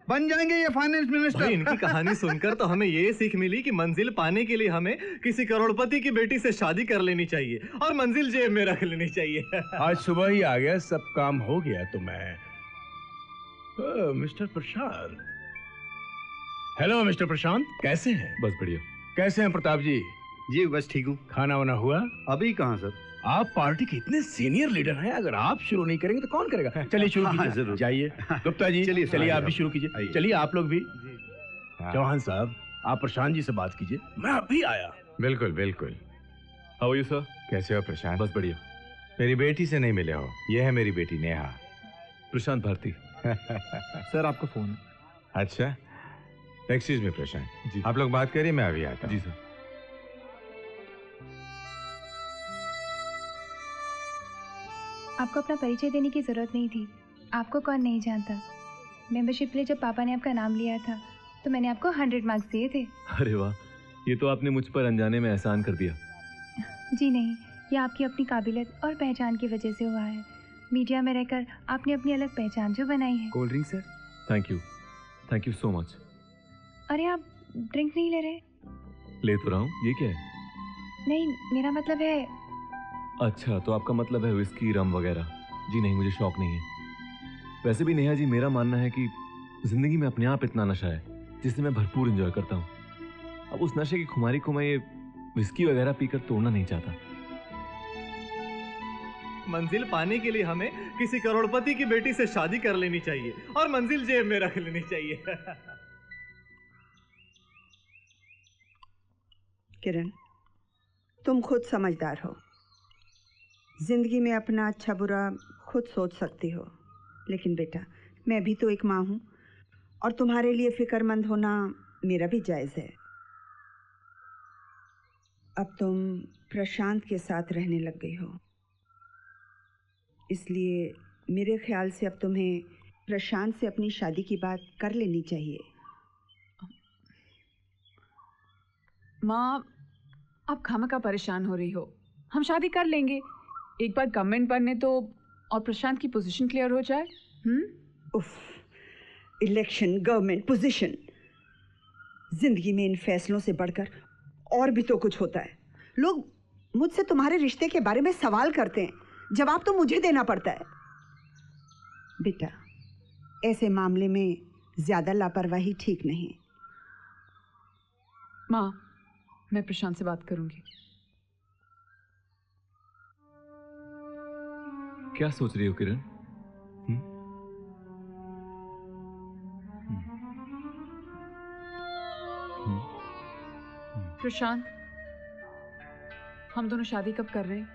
बन जाएंगे ये फाइनेंस मिनिस्टर। भाई, इनकी कहानी सुनकर तो हमें ये सीख मिली कि मंजिल पाने के लिए हमें किसी करोड़पति की बेटी से शादी कर लेनी चाहिए और मंजिल जेब में रख लेनी चाहिए। आज सुबह ही आ गया, सब काम हो गया। तो मैं मिस्टर प्रशांत। हेलो मिस्टर प्रशांत, कैसे हैं? बस बढ़िया। कैसे हैं प्रताप जी? जी बस ठीक हूँ। खाना वाना हुआ? अभी कहाँ सर? आप पार्टी के इतने सीनियर लीडर हैं, अगर आप शुरू नहीं करेंगे तो कौन करेगा? चलिए शुरू कीजिए। जरूर। जाइए गुप्ता जी, चलिए आप भी शुरू कीजिए। चलिए आप लोग भी। चौहान साहब, आप प्रशांत जी से बात कीजिए। मैं अभी आया। बिल्कुल बिल्कुल। How are you sir? कैसे हो प्रशांत? बस बढ़िया। मेरी बेटी से नहीं मिले हो? यह है मेरी बेटी नेहा। प्रशांत भारती। सर आपका फोन। अच्छा, एक्सक्यूज मी प्रशांत जी, आप लोग बात करिए, मैं अभी आता हूं। जी सर। आपको अपना परिचय देने की ज़रूरत नहीं थी। आपको कौन नहीं जानता। मेंबरशिप के लिए जब पापा ने आपका नाम लिया था तो मैंने आपको 100 मार्क्स दिए थे। अरे वाह, ये तो आपने मुझ पर अनजाने में एहसान कर दिया। जी नहीं, ये आपकी अपनी काबिलियत और पहचान की वजह से हुआ है। मीडिया में रहकर आपने अपनी अलग पहचान जो बनाई है। Cold drink sir. Thank you so much. अरे आप ड्रिंक नहीं ले रहे? ले तो रहा हूँ। ये क्या है? नहीं, मेरा मतलब है। अच्छा, तो आपका मतलब है विस्की, रम वगैरह? जी नहीं, मुझे शौक नहीं है। वैसे भी नेहा जी, मेरा मानना है कि जिंदगी में अपने आप इतना नशा है जिसे मैं भरपूर एंजॉय करता हूँ। अब उस नशे की खुमारी को मैं ये विस्की वगैरह पीकर तोड़ना नहीं चाहता। मंजिल पाने के लिए हमें किसी करोड़पति की बेटी से शादी कर लेनी चाहिए और मंजिल जेब में रख लेनी चाहिए। किरण, तुम खुद समझदार हो। जिंदगी में अपना अच्छा बुरा खुद सोच सकती हो। लेकिन बेटा, मैं भी तो एक माँ हूँ और तुम्हारे लिए फिक्रमंद होना मेरा भी जायज़ है। अब तुम प्रशांत के साथ रहने लग गई हो, इसलिए मेरे ख्याल से अब तुम्हें प्रशांत से अपनी शादी की बात कर लेनी चाहिए। माँ, आप खामखा परेशान हो रही हो। हम शादी कर लेंगे, एक बार गवर्नमेंट बनने तो और प्रशांत की पोजीशन क्लियर हो जाए। उफ, इलेक्शन, गवर्नमेंट, पोजीशन, जिंदगी में इन फैसलों से बढ़कर और भी तो कुछ होता है। लोग मुझसे तुम्हारे रिश्ते के बारे में सवाल करते हैं, जवाब तो मुझे देना पड़ता है। बेटा, ऐसे मामले में ज्यादा लापरवाही ठीक नहीं। माँ, मैं प्रशांत से बात करूंगी। क्या सोच रही हो किरण? प्रशांत, हम दोनों शादी कब कर रहे हैं?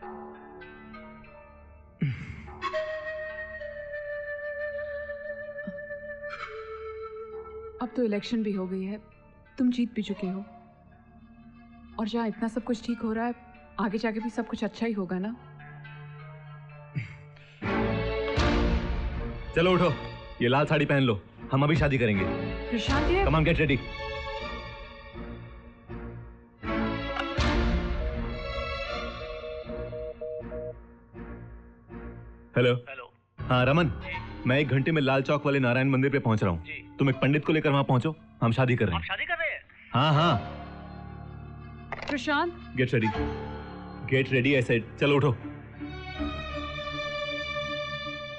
अब तो इलेक्शन भी हो गई है, तुम जीत भी चुके हो, और जहाँ इतना सब कुछ ठीक हो रहा है, आगे जाके भी सब कुछ अच्छा ही होगा ना? चलो उठो, ये लाल साड़ी पहन लो, हम अभी शादी करेंगे। प्रशांत, ये come on, get ready. Hello. हाँ रमन, मैं 1 घंटे में लाल चौक वाले नारायण मंदिर पे पहुंच रहा हूँ। तुम एक पंडित को लेकर वहां पहुंचो, हम शादी कर रहे हैं। शादी कर रहे हैं? हाँ हाँ। प्रशांत, गेट रेडी, गेट रेडी। ऐसे चलो उठो।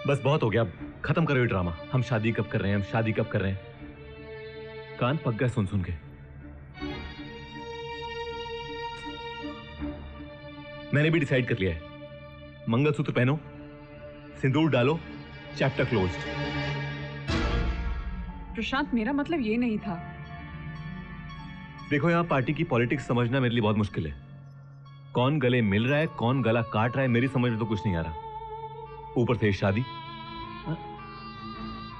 बस बहुत हो गया, अब खत्म करो ये ड्रामा। हम शादी कब कर रहे हैं, हम शादी कब कर रहे हैं। कान पक गए सुन सुन के। मैंने भी डिसाइड कर लिया है, मंगलसूत्र पहनो, सिंदूर डालो, चैप्टर क्लोज्ड। प्रशांत, मेरा मतलब ये नहीं था। देखो, यहां पार्टी की पॉलिटिक्स समझना मेरे लिए बहुत मुश्किल है। कौन गले मिल रहा है, कौन गला काट रहा है, मेरी समझ में तो कुछ नहीं आ रहा। ऊपर से शादी।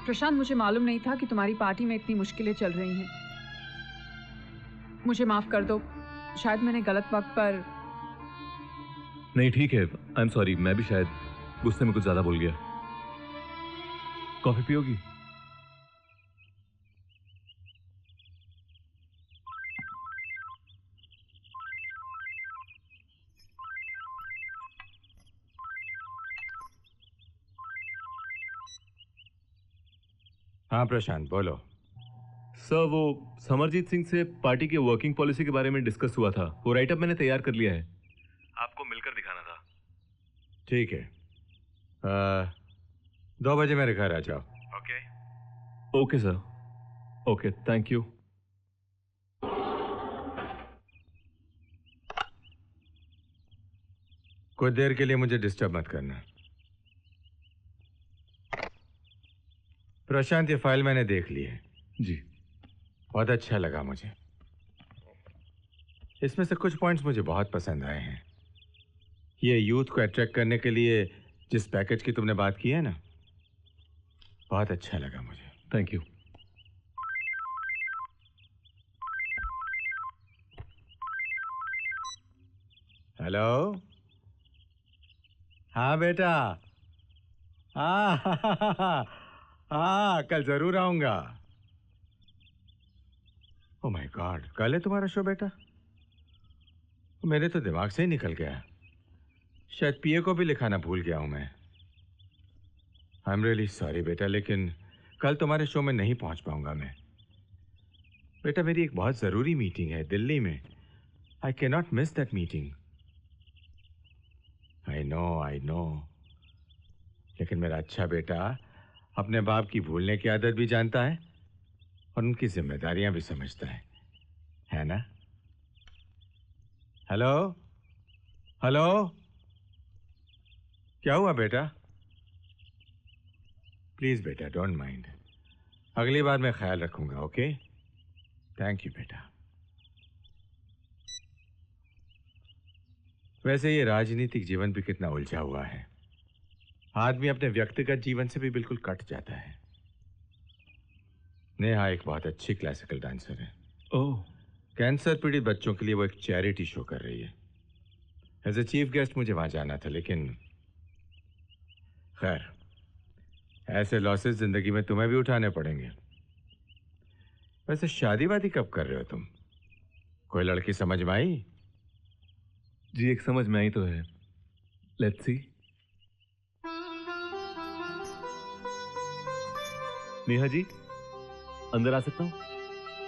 प्रशांत, मुझे मालूम नहीं था कि तुम्हारी पार्टी में इतनी मुश्किलें चल रही हैं। मुझे माफ कर दो, शायद मैंने गलत वक्त पर। नहीं ठीक है, आई एम सॉरी, मैं भी शायद गुस्से में कुछ ज्यादा बोल गया। कॉफी पियोगी? हाँ प्रशांत बोलो। सर, वो समरजीत सिंह से पार्टी के वर्किंग पॉलिसी के बारे में डिस्कस हुआ था। वो राइटअप मैंने तैयार कर लिया है, आपको मिलकर दिखाना था। ठीक है, 2 बजे मेरे घर आ जाओ। Okay okay sir, okay, thank you. कुछ देर के लिए मुझे डिस्टर्ब मत करना। प्रशांत, ये फाइल मैंने देख ली है। जी। बहुत अच्छा लगा मुझे। इसमें से कुछ पॉइंट्स मुझे बहुत पसंद आए हैं। ये यूथ को अट्रैक्ट करने के लिए जिस पैकेज की तुमने बात की है ना, बहुत अच्छा लगा मुझे। Thank you. हेलो। हाँ बेटा, हाँ कल जरूर आऊंगा। ओह माय गॉड, कल है तुम्हारा शो बेटा? मेरे तो दिमाग से ही निकल गया। शायद पीए को भी लिखाना भूल गया हूं मैं। आई एम रियली सॉरी बेटा, लेकिन कल तुम्हारे शो में नहीं पहुंच पाऊंगा मैं। बेटा, मेरी एक बहुत जरूरी मीटिंग है दिल्ली में। I can not miss that meeting. I know, लेकिन मेरा अच्छा बेटा अपने बाप की भूलने की आदत भी जानता है और उनकी जिम्मेदारियां भी समझता है ना? हेलो हेलो, क्या हुआ बेटा? प्लीज बेटा, डोंट माइंड। अगली बार मैं ख्याल रखूंगा। ओके, थैंक यू बेटा। वैसे ये राजनीतिक जीवन भी कितना उलझा हुआ है। आदमी अपने व्यक्तिगत जीवन से भी बिल्कुल कट जाता है। नेहा एक बहुत अच्छी क्लासिकल डांसर है। ओह। कैंसर पीड़ित बच्चों के लिए वो एक चैरिटी शो कर रही है। एज ए चीफ गेस्ट मुझे वहां जाना था, लेकिन खैर, ऐसे लॉसेस जिंदगी में तुम्हें भी उठाने पड़ेंगे। वैसे शादी वादी कब कर रहे हो तुम? कोई लड़की समझ में आई? जी, एक समझ में आई तो है। Let's see. नेहा जी, अंदर आ सकता हूँ?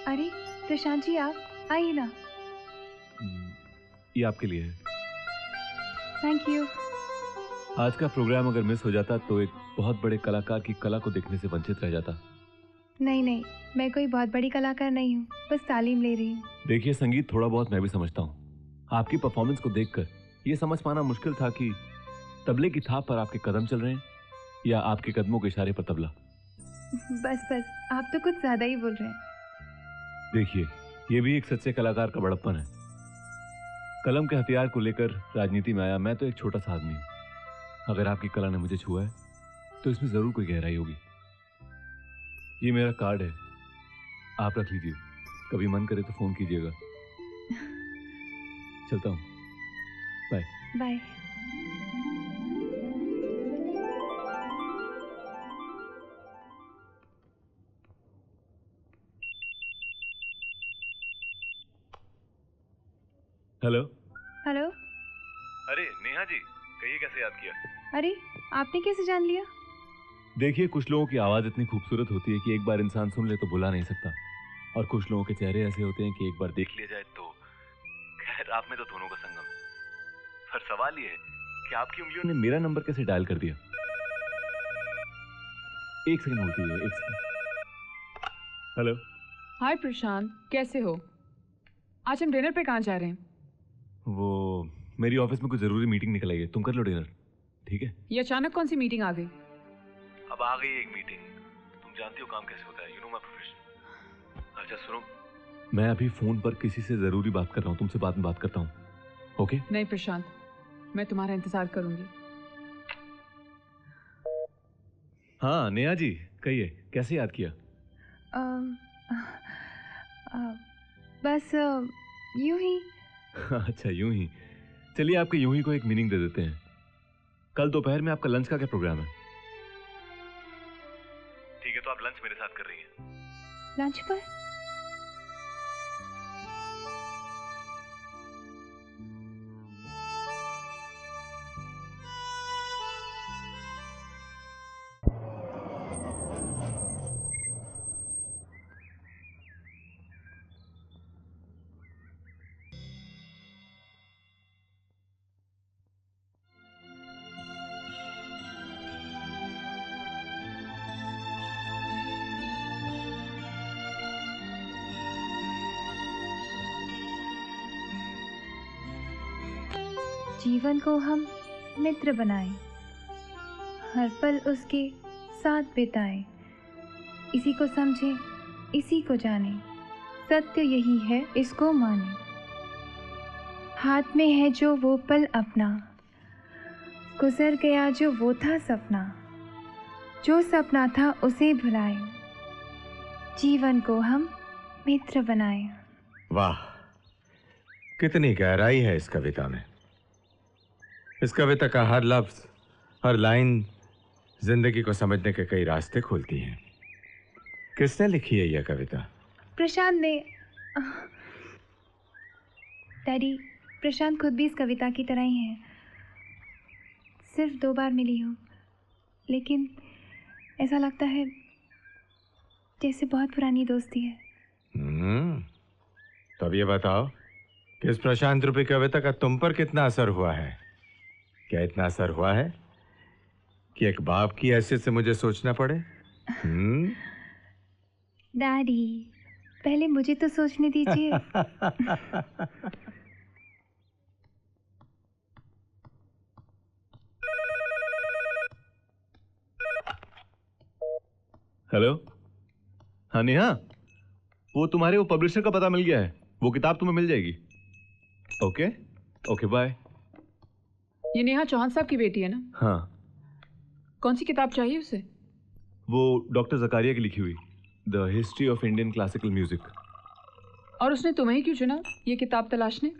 अरे प्रशांत जी, आप आइए ना। ये आपके लिए है। Thank you. आज का प्रोग्राम अगर मिस हो जाता तो एक बहुत बड़े कलाकार की कला को देखने से वंचित रह जाता। नहीं, मैं कोई बहुत बड़ी कलाकार नहीं हूँ, बस तालीम ले रही हूँ। देखिए, संगीत थोड़ा बहुत मैं भी समझता हूँ। आपकी परफॉर्मेंस को देखकर ये समझ पाना मुश्किल था कि तबले की थाप पर आपके कदम चल रहे हैं या आपके कदमों के इशारे पर तबला। बस, आप तो कुछ ज्यादा ही बोल रहे हैं। देखिए, ये भी एक सच्चे कलाकार का बड़प्पन है। कलम के हथियार को लेकर राजनीति में आया मैं तो एक छोटा सा आदमी हूँ। अगर आपकी कला ने मुझे छुआ है तो इसमें जरूर कोई गहराई होगी। ये मेरा कार्ड है, आप रख लीजिए। कभी मन करे तो फोन कीजिएगा। चलता हूँ, बाय बाय। हेलो। हेलो। अरे नेहा जी, कहिए कैसे याद किया? अरे आपने कैसे जान लिया? देखिए, कुछ लोगों की आवाज इतनी खूबसूरत होती है कि एक बार इंसान सुन ले तो भुला नहीं सकता, और कुछ लोगों के चेहरे ऐसे होते हैं कि एक बार देख लिया जाए तो। खैर, आप में तो दोनों का संगम है। पर सवाल ये है कि आपकी उंगलियों ने मेरा नंबर कैसे डायल कर दिया? एक सेकंड होल्ड कीजिए, एक सेकंड। हेलो। हाय प्रशांत, कैसे हो? आज हम डिनर पे कहाँ जा रहे हैं? वो मेरी ऑफिस में कुछ जरूरी मीटिंग निकल आई है, तुम कर लो डिनर, ठीक है? ये अचानक कौन सी मीटिंग आ गई? अब आ गई एक मीटिंग। तुम जानती हो काम कैसे होता है, यू नो माय प्रोफेशन। अच्छा सुनो, मैं अभी फोन पर किसी से जरूरी बात कर रहा हूँ, तुमसे बाद में बात करता हूँ, ओके? नहीं प्रशांत, मैं तुम्हारा इंतजार करूंगी। हाँ नेहा जी, कहिए, कैसे याद किया? बस यूं ही। अच्छा, यूं ही। चलिए आपके यूं ही को एक मीनिंग दे देते हैं। कल दोपहर में आपका लंच का क्या प्रोग्राम है? ठीक है, तो आप लंच मेरे साथ कर रही हैं। लंच पर? जीवन को हम मित्र बनाएं, हर पल उसके साथ बिताएं, इसी को समझें, इसी को जानें, सत्य यही है, इसको मानें। हाथ में है जो वो पल अपना, गुजर गया जो वो था सपना, जो सपना था उसे भुलाएं, जीवन को हम मित्र बनाएं। वाह, कितनी गहराई है इस कविता में। इस कविता का हर लफ्ज, हर लाइन जिंदगी को समझने के कई रास्ते खोलती हैं। किसने लिखी है यह कविता? प्रशांत ने। डैडी, प्रशांत खुद भी इस कविता की तरह ही है। सिर्फ 2 बार मिली हूँ, लेकिन ऐसा लगता है जैसे बहुत पुरानी दोस्ती है। तो अब ये बताओ कि इस प्रशांत रूपी कविता का तुम पर कितना असर हुआ है? क्या इतना असर हुआ है कि एक बाप की हैसियत से मुझे सोचना पड़े? डैडी, पहले मुझे तो सोचने दीजिए। हेलो। हाँ नेहा, वो तुम्हारे वो पब्लिशर का पता मिल गया है, वो किताब तुम्हें मिल जाएगी। Okay okay, bye. ये नेहा चौहान साहब की बेटी है ना? हाँ। कौन सी किताब चाहिए उसे? वो डॉक्टर जकारिया की लिखी हुई the history of Indian classical music. और उसने तुम्हें ही क्यों चुना ये किताब तलाशने?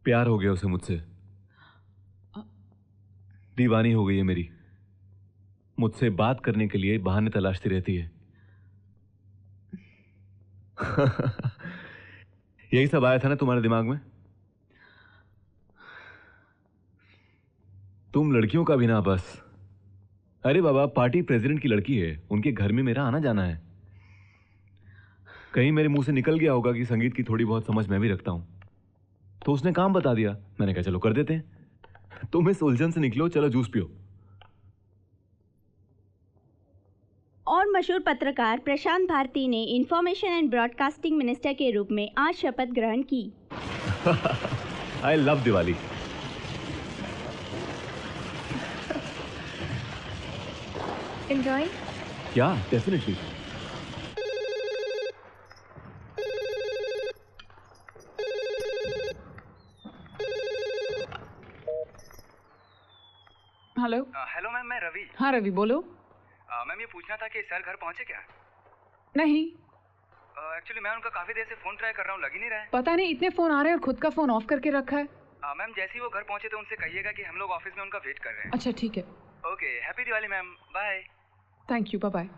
प्यार हो गया उसे मुझसे, दीवानी हो गई है मेरी। मुझसे बात करने के लिए बहाने तलाशती रहती है। यही सब आया था ना तुम्हारे दिमाग में? तुम लड़कियों का भी ना बस। अरे बाबा, पार्टी प्रेसिडेंट की लड़की है, उनके घर में मेरा आना जाना है। कहीं मेरे मुंह से निकल गया होगा कि संगीत की थोड़ी बहुत समझ मैं भी रखता हूं, तो उसने काम बता दिया। मैंने कहा चलो कर देते हैं। तुम इस उलझन से निकलो, चलो जूस पियो। और मशहूर पत्रकार प्रशांत भारती ने इंफॉर्मेशन एंड ब्रॉडकास्टिंग मिनिस्टर के रूप में आज शपथ ग्रहण की। I love Diwali. Enjoy? Yeah, definitely. Hello. Hello ma'am, मैं रवि। हाँ रवि, बोलो। मैम ये पूछना था कि सर घर पहुंचे क्या? नहीं। एक्चुअली मैं उनका काफी देर से फोन ट्राई कर रहा हूँ, लग ही नहीं रहा है। पता नहीं, इतने फोन आ रहे हैं और खुद का फोन ऑफ करके रखा है। मैम जैसे ही वो घर पहुंचे तो उनसे कहिएगा कि हम लोग ऑफिस में उनका वेट कर रहे हैं। अच्छा ठीक है। Okay, happy Diwali ma'am, bye. Thank you, bye bye.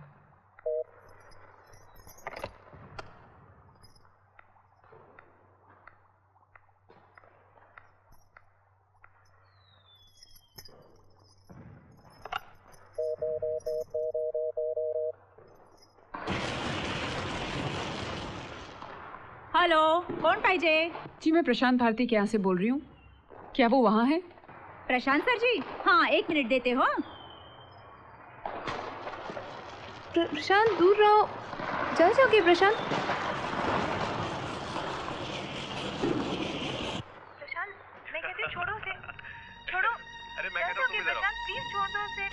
Hello, कौन पाहिजे? जी मैं प्रशांत भारती के यहाँ से बोल रही हूँ। क्या वो वहाँ है? प्रशांत सर जी? हाँ, 1 मिनट देते हो। प्रशांत दूर रहो, जाओगे प्रशांत। प्रशांत, मैं कहती हूँ छोड़ो उसे, छोड़ो। अरे मैं कहता हूँ तुम इधर आओ। प्रशांत प्लीज छोड़ दो उसे।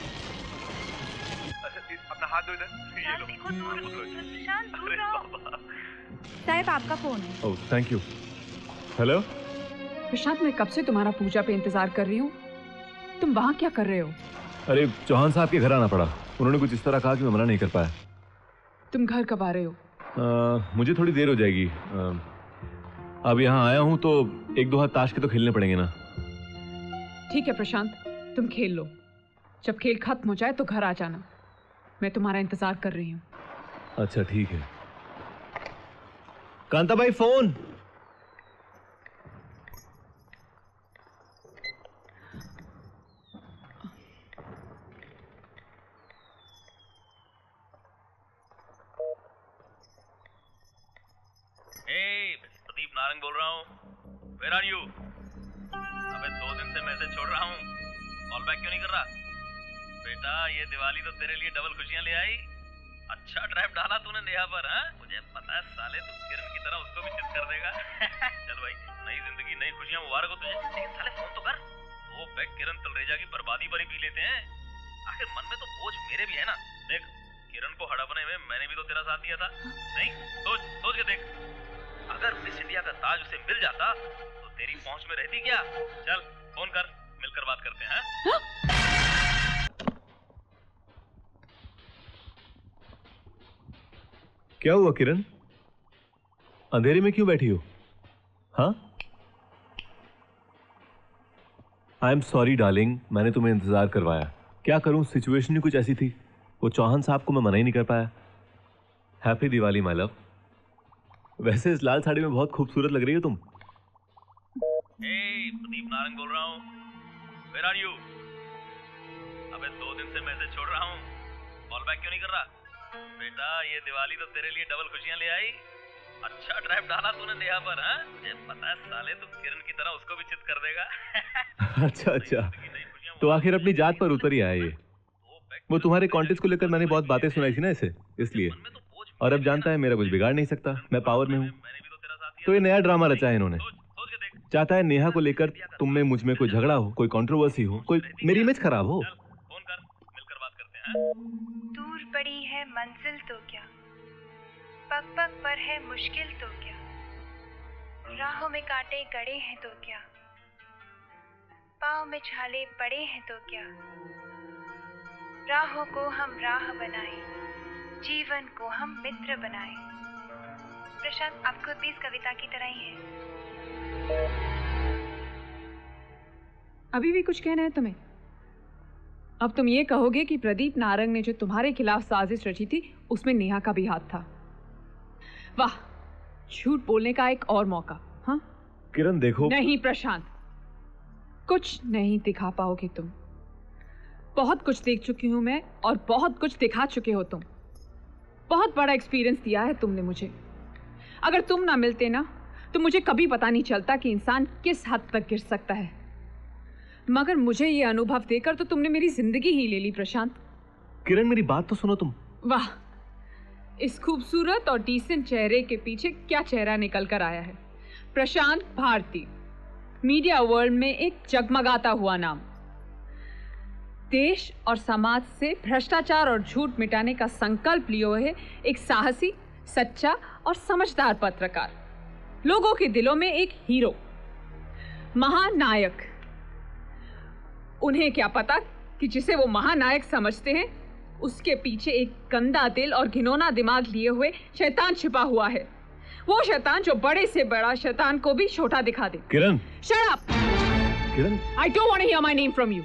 अच्छा अपना हाथ दो इधर। ये लो। देखो दूर, प्रशांत दूर रहो। साहब आपका फोन है। Oh thank you. हेलो प्रशांत, मैं कब से तुम्हारा पूजा पे इंतजार कर रही हूँ। तुम वहाँ क्या कर रहे हो? अरे चौहान साहब के घर आना पड़ा। उन्होंने कुछ इस तरह कहा कि मैं मना नहीं कर पाया। तुम घर कब आ रहे हो? मुझे थोड़ी देर हो जाएगी। अब यहाँ आया हूँ तो एक दो हाथ ताश के तो खेलने पड़ेंगे ना। ठीक है प्रशांत, तुम खेल लो। जब खेल खत्म हो जाए तो घर आ जाना, मैं तुम्हारा इंतजार कर रही हूँ। अच्छा ठीक है। कांता भाई फोन। प्रदीप नारंग बोल रहा हूँ। Where are you? अबे 2 दिन से मैसेज छोड़ रहा हूँ, कॉल बैक क्यों नहीं कर रहा? बेटा ये दिवाली तो तेरे लिए डबल खुशियाँ ले आई। अच्छा ड्राइव डाला तूने नेहा पर, हाँ? मुझे पता है साले तू किरण की तरह उसको भी चित कर देगा। चल भाई, नई जिंदगी नई खुशियाँ मुबारक हो तुझे। लेकिन साले फोन तो कर। तो बैग किरण तलरेजा की बर्बादी पर ही पी लेते हैं। आखिर मन में तो बोझ मेरे भी है ना। देख किरण को हड़पने में मैंने भी तो तेरा साथ दिया था, नहीं? सोच के देख, अगर मिस इंडिया का ताज उसे मिल जाता तो तेरी पहुंच में रहती क्या? चल फोन कर, मिलकर बात करते हैं। क्या हुआ किरण? अंधेरे में क्यों बैठी हो? हाँ? आई एम सॉरी डार्लिंग, मैंने तुम्हें इंतजार करवाया। क्या करूं, सिचुएशन ही कुछ ऐसी थी। वो चौहान साहब को मैं मना ही नहीं कर पाया। Happy Diwali my love. वैसे इस लाल साड़ी में बहुत खूबसूरत लग रही हो तुम। प्रदीप नारंग बोल रहा हूँ। Where are you? अबे 2 दिन से मैसेज छोड़ रहा हूँ, कॉल बैक क्यों नहीं कर रहा? बेटा ये दिवाली तो तेरे लिए डबल खुशियाँ ले आई। अच्छा ड्राइव डाला तूने नेहा पर, हाँ? मुझे पता है साले तू किरण की तरह उसको भी चित कर देगा। अच्छा, तो आखिर अपनी जात पर उतर ही आया ये। वो तुम्हारे कॉन्टेस्ट को लेकर मैंने बहुत बातें सुनाई थी ना इसे, इसलिए। और अब जानता है मेरा कुछ बिगाड़ नहीं सकता, मैं पावर में हूँ। तो ये नया ड्रामा रचा है इन्होंने। चाहता है नेहा को लेकर तुम में मुझ में कोई झगड़ा हो, कोई कंट्रोवर्सी हो, कोई मेरी इमेज खराब हो। दूर पड़ी है मंजिल तो क्या, पग पग पर है मुश्किल तो क्या, राहों में कांटे गड़े हैं तो क्या, पाँव में छाले पड़े हैं तो क्या, राहों को हम राह बनाए, जीवन को हम मित्र बनाए। प्रशांत, आप खुद भी इस कविता की तरह ही हैं। अभी भी कुछ कहना है तुम्हें? अब तुम ये कहोगे कि प्रदीप नारंग ने जो तुम्हारे खिलाफ साजिश रची थी उसमें नेहा का भी हाथ था। वाह, झूठ बोलने का एक और मौका। हाँ किरण देखो। नहीं प्रशांत, कुछ नहीं दिखा पाओगे तुम। बहुत कुछ देख चुकी हूं मैं और बहुत कुछ दिखा चुके हो तुम। बहुत बड़ा एक्सपीरियंस दिया है तुमने मुझे। अगर तुम ना मिलते ना तो मुझे कभी पता नहीं चलता कि इंसान किस हद तक गिर सकता है। मगर मुझे ये अनुभव देकर तो तुमने मेरी जिंदगी ही ले ली प्रशांत। किरण मेरी बात तो सुनो तुम। वाह, इस खूबसूरत और डिसेंट चेहरे के पीछे क्या चेहरा निकल कर आया है। प्रशांत भारती, मीडिया वर्ल्ड में एक जगमगाता हुआ नाम। देश और समाज से भ्रष्टाचार और झूठ मिटाने का संकल्प लिए हुए एक साहसी, सच्चा और समझदार पत्रकार। लोगों के दिलों में एक हीरो, महानायक। उन्हें क्या पता कि जिसे वो महानायक समझते हैं उसके पीछे एक गंदा दिल और घिनौना दिमाग लिए हुए शैतान छिपा हुआ है। वो शैतान जो बड़े से बड़ा शैतान को भी छोटा दिखा दे। Kiran, shut up. Kiran, I don't want to hear my name from you.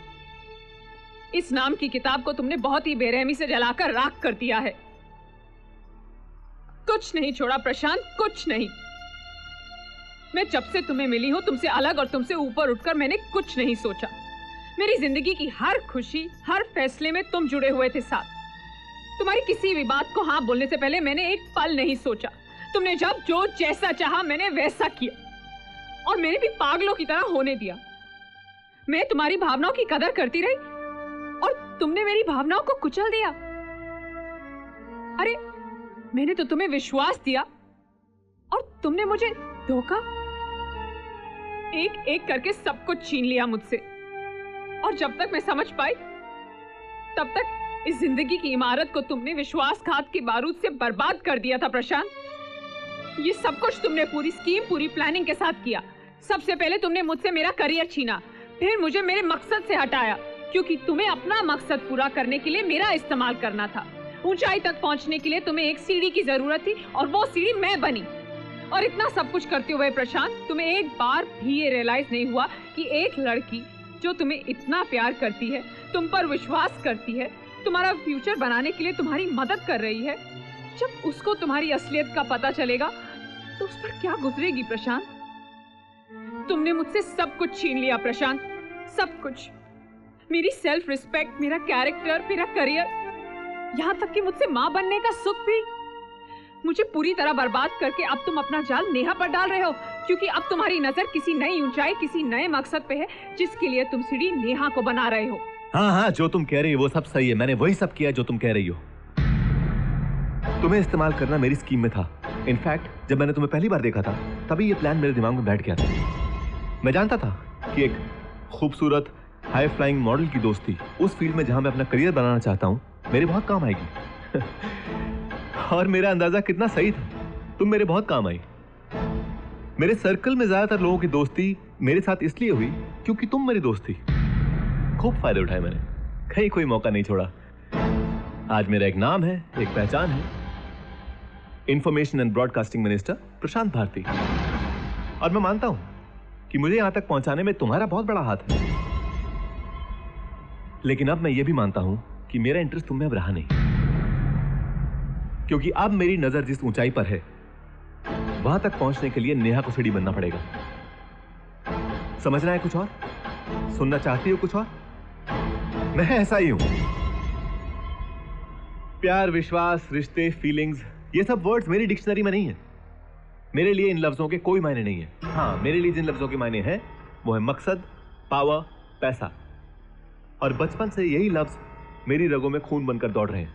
इस नाम की किताब को तुमने बहुत ही बेरहमी से जलाकर राख कर दिया है। कुछ नहीं छोड़ा प्रशांत, कुछ नहीं। मैं जब से तुम्हें मिली हूं तुमसे अलग और तुमसे ऊपर उठकर मैंने कुछ नहीं सोचा। मेरी जिंदगी की हर खुशी, हर फैसले में तुम जुड़े हुए थे साथ। तुम्हारी किसी भी बात को हाँ बोलने से पहले मैंने एक पल नहीं सोचा। तुमने जब जो जैसा चाहा मैंने वैसा किया और मैंने भी पागलों की तरह होने दिया। मैं तुम्हारी भावनाओं की कदर करती रही और तुमने मेरी भावनाओं को कुचल दिया। अरे मैंने तो तुम्हें विश्वास दिया और तुमने मुझे धोखा। एक एक करके सब कुछ छीन लिया मुझसे और जब तक मैं समझ पाई तब तक इस जिंदगी की इमारत को तुमने विश्वासघात के बारूद से बर्बाद कर दिया था प्रशांत। ये सब कुछ तुमने पूरी स्कीम, पूरी प्लानिंग के साथ किया। सबसे पहले तुमने मुझसे मेरा करियर छीना, फिर मुझे मेरे मकसद से हटाया क्योंकि तुम्हें अपना मकसद पूरा करने के लिए मेरा इस्तेमाल करना था। ऊंचाई तक पहुंचने के लिए तुम्हें एक सीढ़ी की जरूरत थी और वो सीढ़ी मैं बनी। और इतना सब कुछ करते हुए प्रशांत, तुम्हें एक बार भी ये रियलाइज नहीं हुआ कि एक लड़की जो तुम्हें इतना प्यार करती है, तुम पर विश्वास करती है, तुम्हारा फ्यूचर बनाने के लिए तुम्हारी मदद कर रही है, जब उसको तुम्हारी असलियत का पता चलेगा तो उस पर क्या गुजरेगी प्रशांत? तुमने मुझसे सब कुछ छीन लिया प्रशांत, सब कुछ। मेरी सेल्फ रिस्पेक्ट, मेरा कैरेक्टर, मेरा करियर, यहाँ तक कि मुझसे माँ बनने का सुख भी। मुझे पूरी तरह बर्बाद करके अब तुम अपना जाल नेहा पर डाल रहे हो, क्योंकि अब तुम्हारी नजर किसी नई ऊंचाई, किसी नए मकसद पे है, जिसके लिए तुम सीढ़ी नेहा को बना रहे हो। हाँ हाँ, जो तुम कह रही हो वो सब सही है। मैंने वही सब किया जो तुम कह रही हो। तुम्हें इस्तेमाल करना मेरी स्कीम में था। इनफैक्ट जब मैंने तुम्हें पहली बार देखा था तभी ये प्लान मेरे दिमाग में बैठ गया था। मैं जानता था कि एक खूबसूरत हाई फ्लाइंग मॉडल की दोस्ती उस फील्ड में जहां मैं अपना करियर बनाना चाहता हूं मेरे बहुत काम आएगी। और मेरा अंदाजा कितना सही था, तुम मेरे बहुत काम आई। मेरे सर्कल में ज्यादातर लोगों की दोस्ती मेरे साथ इसलिए हुई क्योंकि तुम मेरी दोस्त थी। खूब फायदे उठाए मैंने, कहीं कोई मौका नहीं छोड़ा। आज मेरा एक नाम है, एक पहचान है, इंफॉर्मेशन एंड ब्रॉडकास्टिंग मिनिस्टर प्रशांत भारती। और मैं मानता हूं कि मुझे यहां तक पहुंचाने में तुम्हारा बहुत बड़ा हाथ है। लेकिन अब मैं यह भी मानता हूं कि मेरा इंटरेस्ट तुम में अब रहा नहीं, क्योंकि अब मेरी नजर जिस ऊंचाई पर है वहां तक पहुंचने के लिए नेहा को सीढ़ी बनना पड़ेगा। समझना है कुछ और? सुनना चाहती हो कुछ और? मैं ऐसा ही हूं। प्यार, विश्वास, रिश्ते, फीलिंग्स, ये सब वर्ड्स मेरी डिक्शनरी में नहीं है। मेरे लिए इन लफ्जों के कोई मायने नहीं है। हाँ, मेरे लिए जिन लफ्जों के मायने हैं वो है मकसद, पावर, पैसा। और बचपन से यही लफ्ज मेरी रगों में खून बनकर दौड़ रहे हैं,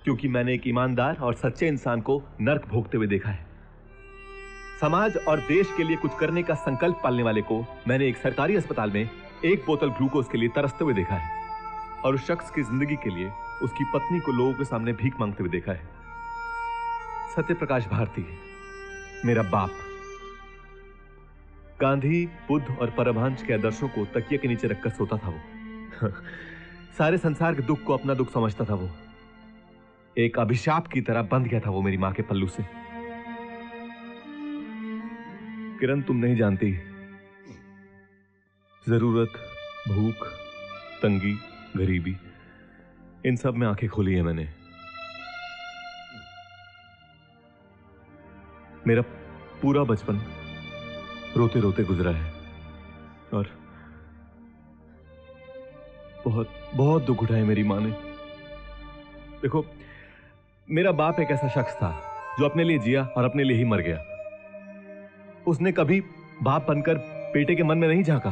क्योंकि मैंने एक ईमानदार और सच्चे इंसान को नर्क भोगते हुए देखा है। समाज और देश के लिए कुछ करने का संकल्प पालने वाले को मैंने एक सरकारी अस्पताल में एक बोतल ग्लूकोज के लिए तरसते हुए देखा है, और उस शख्स की जिंदगी के लिए उसकी पत्नी को लोगों के सामने भीख मांगते हुए देखा है। सत्यप्रकाश भारती, मेरा बाप। गांधी, बुद्ध और परमहंस के आदर्शों को तकिए के नीचे रखकर सोता था वो। सारे संसार के दुख को अपना दुख समझता था वो। एक अभिशाप की तरह बंध गया था वो मेरी मां के पल्लू से। किरण, तुम नहीं जानती, जरूरत, भूख, तंगी, गरीबी, इन सब में आंखें खोली है मैंने। मेरा पूरा बचपन रोते रोते गुजरा है, और बहुत बहुत दुख उठाए मेरी मां ने। देखो, मेरा बाप एक ऐसा शख्स था जो अपने लिए जिया और अपने लिए ही मर गया। उसने कभी बाप बनकर बेटे के मन में नहीं झांका,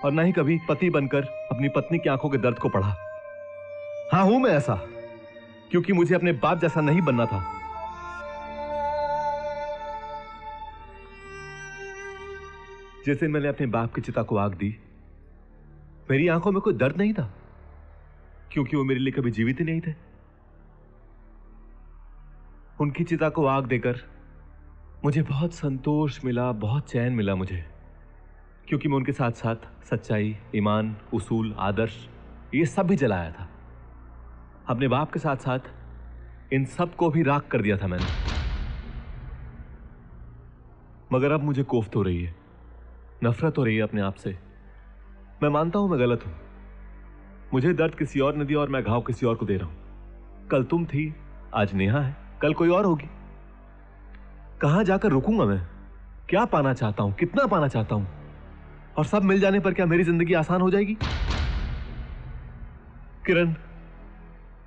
और ना ही कभी पति बनकर अपनी पत्नी की आंखों के दर्द को पढ़ा। हाँ, हूं मैं ऐसा क्योंकि मुझे अपने बाप जैसा नहीं बनना था। जिस दिन मैंने अपने बाप की चिता को आग दी, मेरी आंखों में कोई दर्द नहीं था, क्योंकि वो मेरे लिए कभी जीवित ही नहीं थे। उनकी चिता को आग देकर मुझे बहुत संतोष मिला, बहुत चैन मिला मुझे, क्योंकि मैं उनके साथ साथ सच्चाई, ईमान, उसूल, आदर्श, ये सब भी जलाया था। अपने बाप के साथ साथ इन सब को भी राख कर दिया था मैंने। मगर अब मुझे कोफ्त हो रही है, नफरत हो रही है अपने आप से। मैं मानता हूं मैं गलत हूं। मुझे दर्द किसी और ने दिया और मैं घाव किसी और को दे रहा हूं। कल तुम थी, आज नेहा है, कल कोई और होगी। कहां जाकर रुकूंगा मैं? क्या पाना चाहता हूं, कितना पाना चाहता हूं, और सब मिल जाने पर क्या मेरी जिंदगी आसान हो जाएगी? किरण,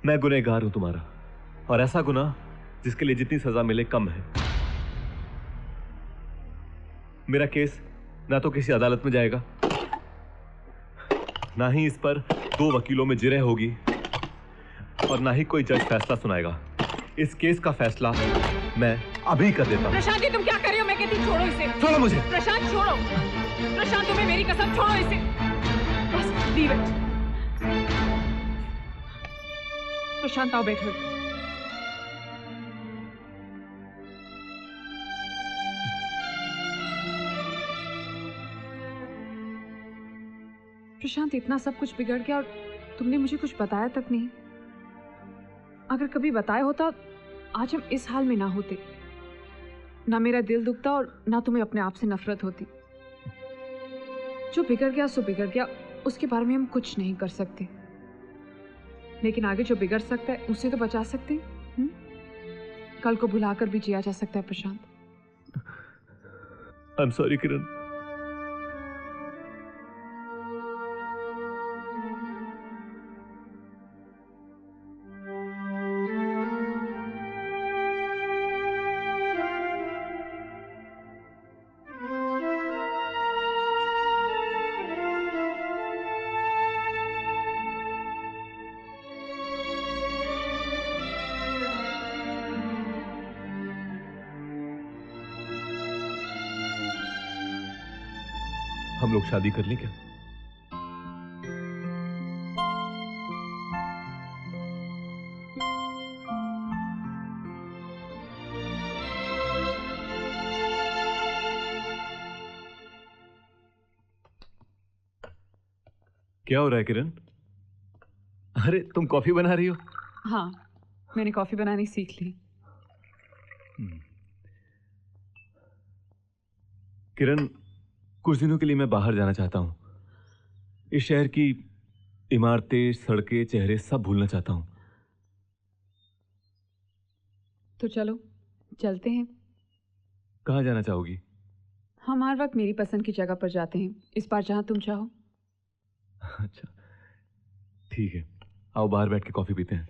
मैं गुनहगार हूं तुम्हारा, और ऐसा गुनाह जिसके लिए जितनी सजा मिले कम है। मेरा केस ना तो किसी अदालत में जाएगा, ना ही इस पर 2 वकीलों में जिरह होगी, और ना ही कोई जज फैसला सुनाएगा। इस केस का फैसला मैं अभी कर देता हूं। प्रशांत जी, तुम क्या कर रहे हो? मैं कहती छोड़ो इसे। छोड़ो मुझे। प्रशांत, छोड़ो। प्रशांत, तुम्हें मेरी कसम, छोड़ो इसे। बस, लीव इट। प्रशांत, आओ बैठो। प्रशांत, इतना सब कुछ बिगड़ गया और तुमने मुझे कुछ बताया तक नहीं। अगर कभी बताया होता आज हम इस हाल में ना होते, ना मेरा दिल दुखता और ना तुम्हें अपने आप से नफरत होती। जो बिगड़ गया सो बिगड़ गया, उसके बारे में हम कुछ नहीं कर सकते, लेकिन आगे जो बिगड़ सकता है उसे तो बचा सकते हैं। कल को भुलाकर भी जिया जा सकता है प्रशांत। आई एम सॉरी किरण। हम लोग शादी कर लें क्या? क्या हो रहा है किरण? अरे तुम कॉफी बना रही हो? हाँ, मैंने कॉफी बनानी सीख ली। किरण, कुछ दिनों के लिए मैं बाहर जाना चाहता हूं। इस शहर की इमारतें, सड़कें, चेहरे सब भूलना चाहता हूं। तो चलो चलते हैं। कहाँ जाना चाहोगी? हम हर वक्त मेरी पसंद की जगह पर जाते हैं, इस बार जहां तुम चाहो। अच्छा ठीक है, आओ बाहर बैठ के कॉफी पीते हैं।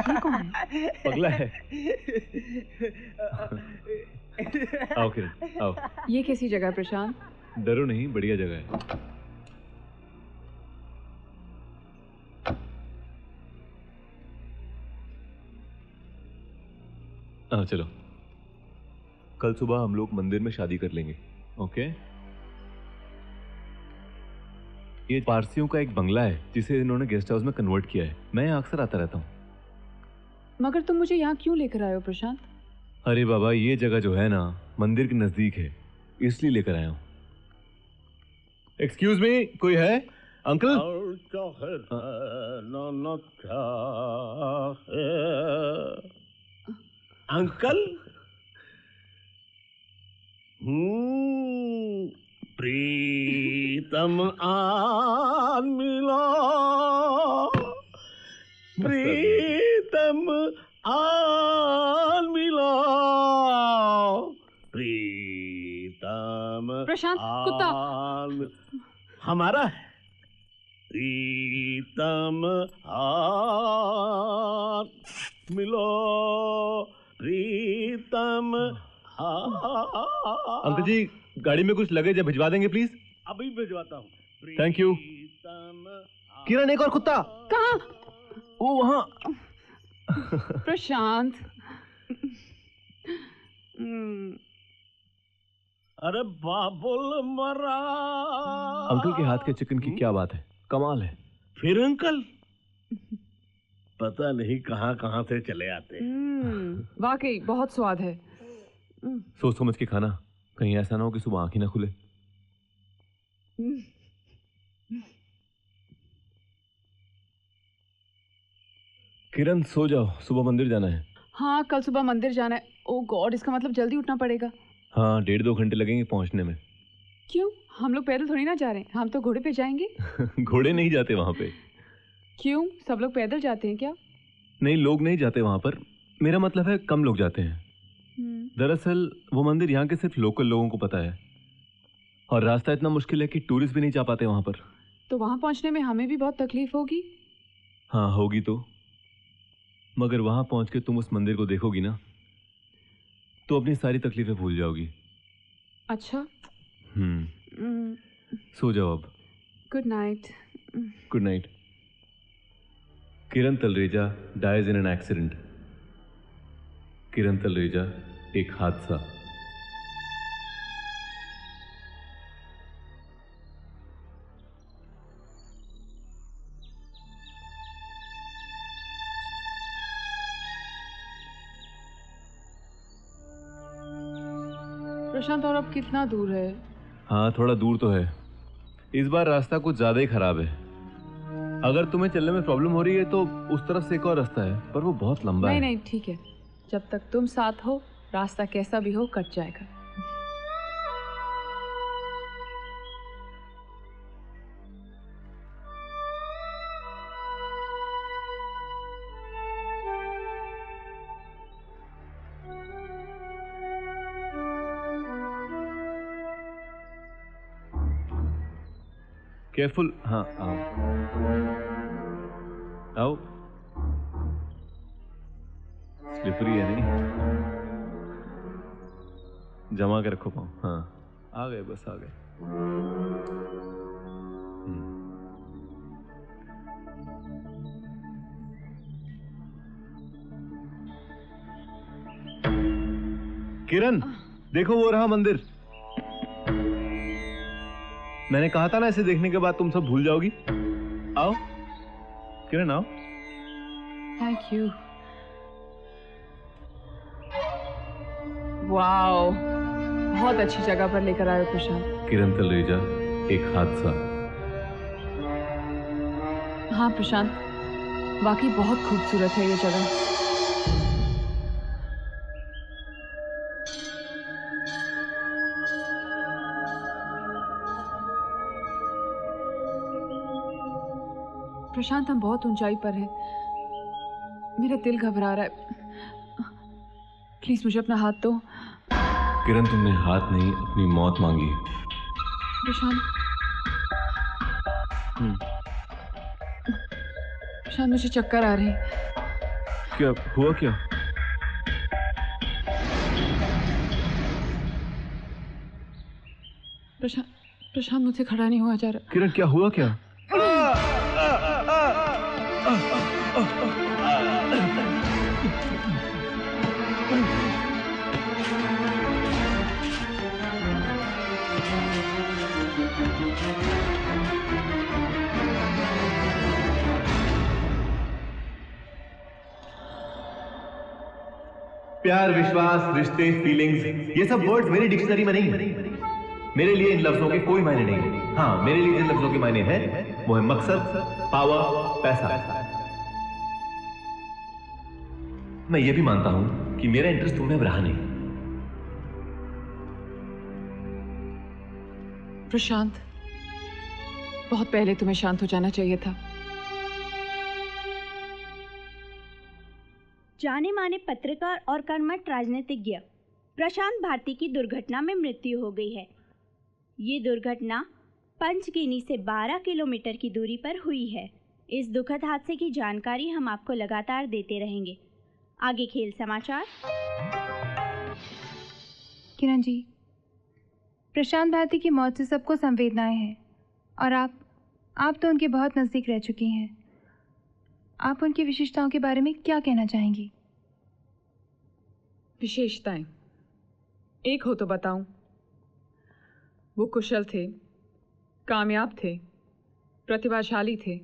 ये कौन है? पगला है। आओ किरण, आओ। ये कैसी जगह है प्रशांत? डरो नहीं, बढ़िया जगह है। आओ चलो, कल सुबह हम लोग मंदिर में शादी कर लेंगे। ओके? ये पारसियों का एक बंगला है जिसे इन्होंने गेस्ट हाउस में कन्वर्ट किया है। मैं यहाँ अक्सर आता रहता हूँ। मगर तुम मुझे यहाँ क्यों लेकर आए हो प्रशांत? अरे बाबा, ये जगह जो है ना मंदिर के नजदीक है, इसलिए लेकर आया हूँ। एक्सक्यूज मी, कोई है? अंकल? अंकल? प्रीतम आन मिला, प्रीतम आन मिला, प्रीतम प्रशांत, कुत्ता हमारा है। प्रीतम आन मिलो, प्रीतम अंकल जी, गाड़ी में कुछ लगेज है, भिजवा देंगे प्लीज? अभी भिजवाता हूँ। Thank you. किरण, एक और कुत्ता। कहाँ? वो वहां। प्रशांत। अरे बाबुल मरा। अंकल के हाथ के चिकन की क्या बात है, कमाल है। फिर अंकल पता नहीं कहाँ कहाँ से चले आते हैं। वाकई बहुत स्वाद है। सोच समझ के खाना, कहीं ऐसा ना हो कि सुबह आंख ही ना खुले। किरण सो जाओ, सुबह मंदिर जाना है। हाँ, कल सुबह मंदिर जाना है। ओह गॉड, इसका मतलब जल्दी उठना पड़ेगा। हाँ, 1.5-2 घंटे लगेंगे पहुंचने में। क्यों? हम लोग पैदल थोड़ी ना जा रहे हैं, हम तो घोड़े पे जाएंगे। घोड़े नहीं जाते वहां पे। क्यों? सब लोग पैदल जाते हैं क्या? नहीं, लोग नहीं जाते वहां पर। मेरा मतलब है कम लोग जाते हैं। दरअसल वो मंदिर यहाँ के सिर्फ लोकल लोगों को पता है, और रास्ता इतना मुश्किल है कि टूरिस्ट भी नहीं जा पाते वहां पर। तो वहां पहुंचने में हमें भी बहुत तकलीफ होगी। हाँ होगी तो, मगर वहां पहुंच के तुम उस मंदिर को देखोगी ना तो अपनी सारी तकलीफें भूल जाओगी। अच्छा। सो जाओ अब। Good night. Good night. Kiran Talreja dies in an accident. Kiran Talreja एक हादसा। प्रशांत, और अब कितना दूर है? हाँ, थोड़ा दूर तो है। इस बार रास्ता कुछ ज्यादा ही खराब है। अगर तुम्हें चलने में प्रॉब्लम हो रही है तो उस तरफ से एक और रास्ता है, पर वो बहुत लंबा है। नहीं, ठीक है। जब तक तुम साथ हो, रास्ता कैसा भी हो कट जाएगा। केयरफुल। हाँ, आओ आओ। स्लिपरी है नहीं, जमा के रखो पाँव। हाँ, आ गए, बस आ गए। किरण, देखो वो रहा मंदिर। मैंने कहा था ना, इसे देखने के बाद तुम सब भूल जाओगी। आओ किरण, आओ। Thank you. वाओ, बहुत अच्छी जगह पर लेकर आए प्रशांत। किरण तलरेजा, एक हादसा। हाँ प्रशांत, वाकई बहुत खूबसूरत है ये जगह। प्रशांत, हम बहुत ऊंचाई पर हैं। मेरा दिल घबरा रहा है। प्लीज मुझे अपना हाथ दो। किरण, तुमने हाथ नहीं, अपनी मौत मांगी है। प्रशांत, प्रशांत, मुझे चक्कर आ रहे हैं। क्या हुआ? क्या? प्रशांत, मुझसे खड़ा नहीं हुआ जा रहा। किरण, क्या हुआ? क्या? प्यार, विश्वास, रिश्ते, फीलिंग्स, ये सब वर्ड्स मेरी डिक्शनरी में नहीं है। मेरे लिए इन लफ्जों के कोई मायने नहीं है। हाँ, मेरे लिए जिन लफ्जों के मायने हैं वो है मकसद, पावर, पैसा। मैं ये भी मानता हूं कि मेरा इंटरेस्ट तुमने अब रहा नहीं। प्रशांत, बहुत पहले तुम्हें शांत हो जाना चाहिए था। जाने माने पत्रकार और कर्मठ राजनीतिज्ञ प्रशांत भारती की दुर्घटना में मृत्यु हो गई है। ये दुर्घटना पंचगिनी से 12 किलोमीटर की दूरी पर हुई है। इस दुखद हादसे की जानकारी हम आपको लगातार देते रहेंगे। आगे खेल समाचार। किरण जी, प्रशांत भारती की मौत से सबको संवेदनाएं हैं और आप तो उनके बहुत नज़दीक रह चुकी हैं। आप उनकी विशेषताओं के बारे में क्या कहना चाहेंगी? विशेषताएं एक हो तो बताऊं। वो कुशल थे, कामयाब थे, प्रतिभाशाली थे,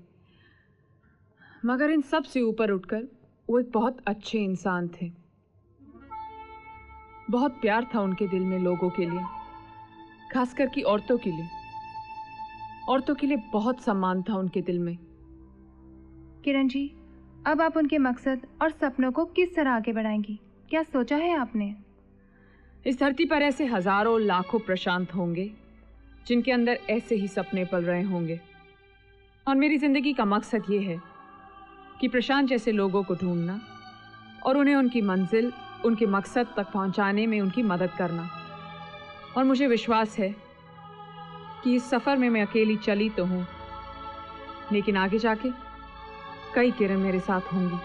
मगर इन सब से ऊपर उठकर वो एक बहुत अच्छे इंसान थे। बहुत प्यार था उनके दिल में लोगों के लिए, खासकर कि औरतों के लिए। औरतों के लिए बहुत सम्मान था उनके दिल में। किरण जी, अब आप उनके मकसद और सपनों को किस तरह आगे बढ़ाएंगी? क्या सोचा है आपने? इस धरती पर ऐसे हजारों लाखों प्रशांत होंगे जिनके अंदर ऐसे ही सपने पल रहे होंगे, और मेरी जिंदगी का मकसद ये है कि प्रशांत जैसे लोगों को ढूंढना और उन्हें उनकी मंजिल, उनके मकसद तक पहुंचाने में उनकी मदद करना। और मुझे विश्वास है कि इस सफ़र में मैं अकेली चली तो हूँ, लेकिन आगे जाके कई किरण मेरे साथ होंगी।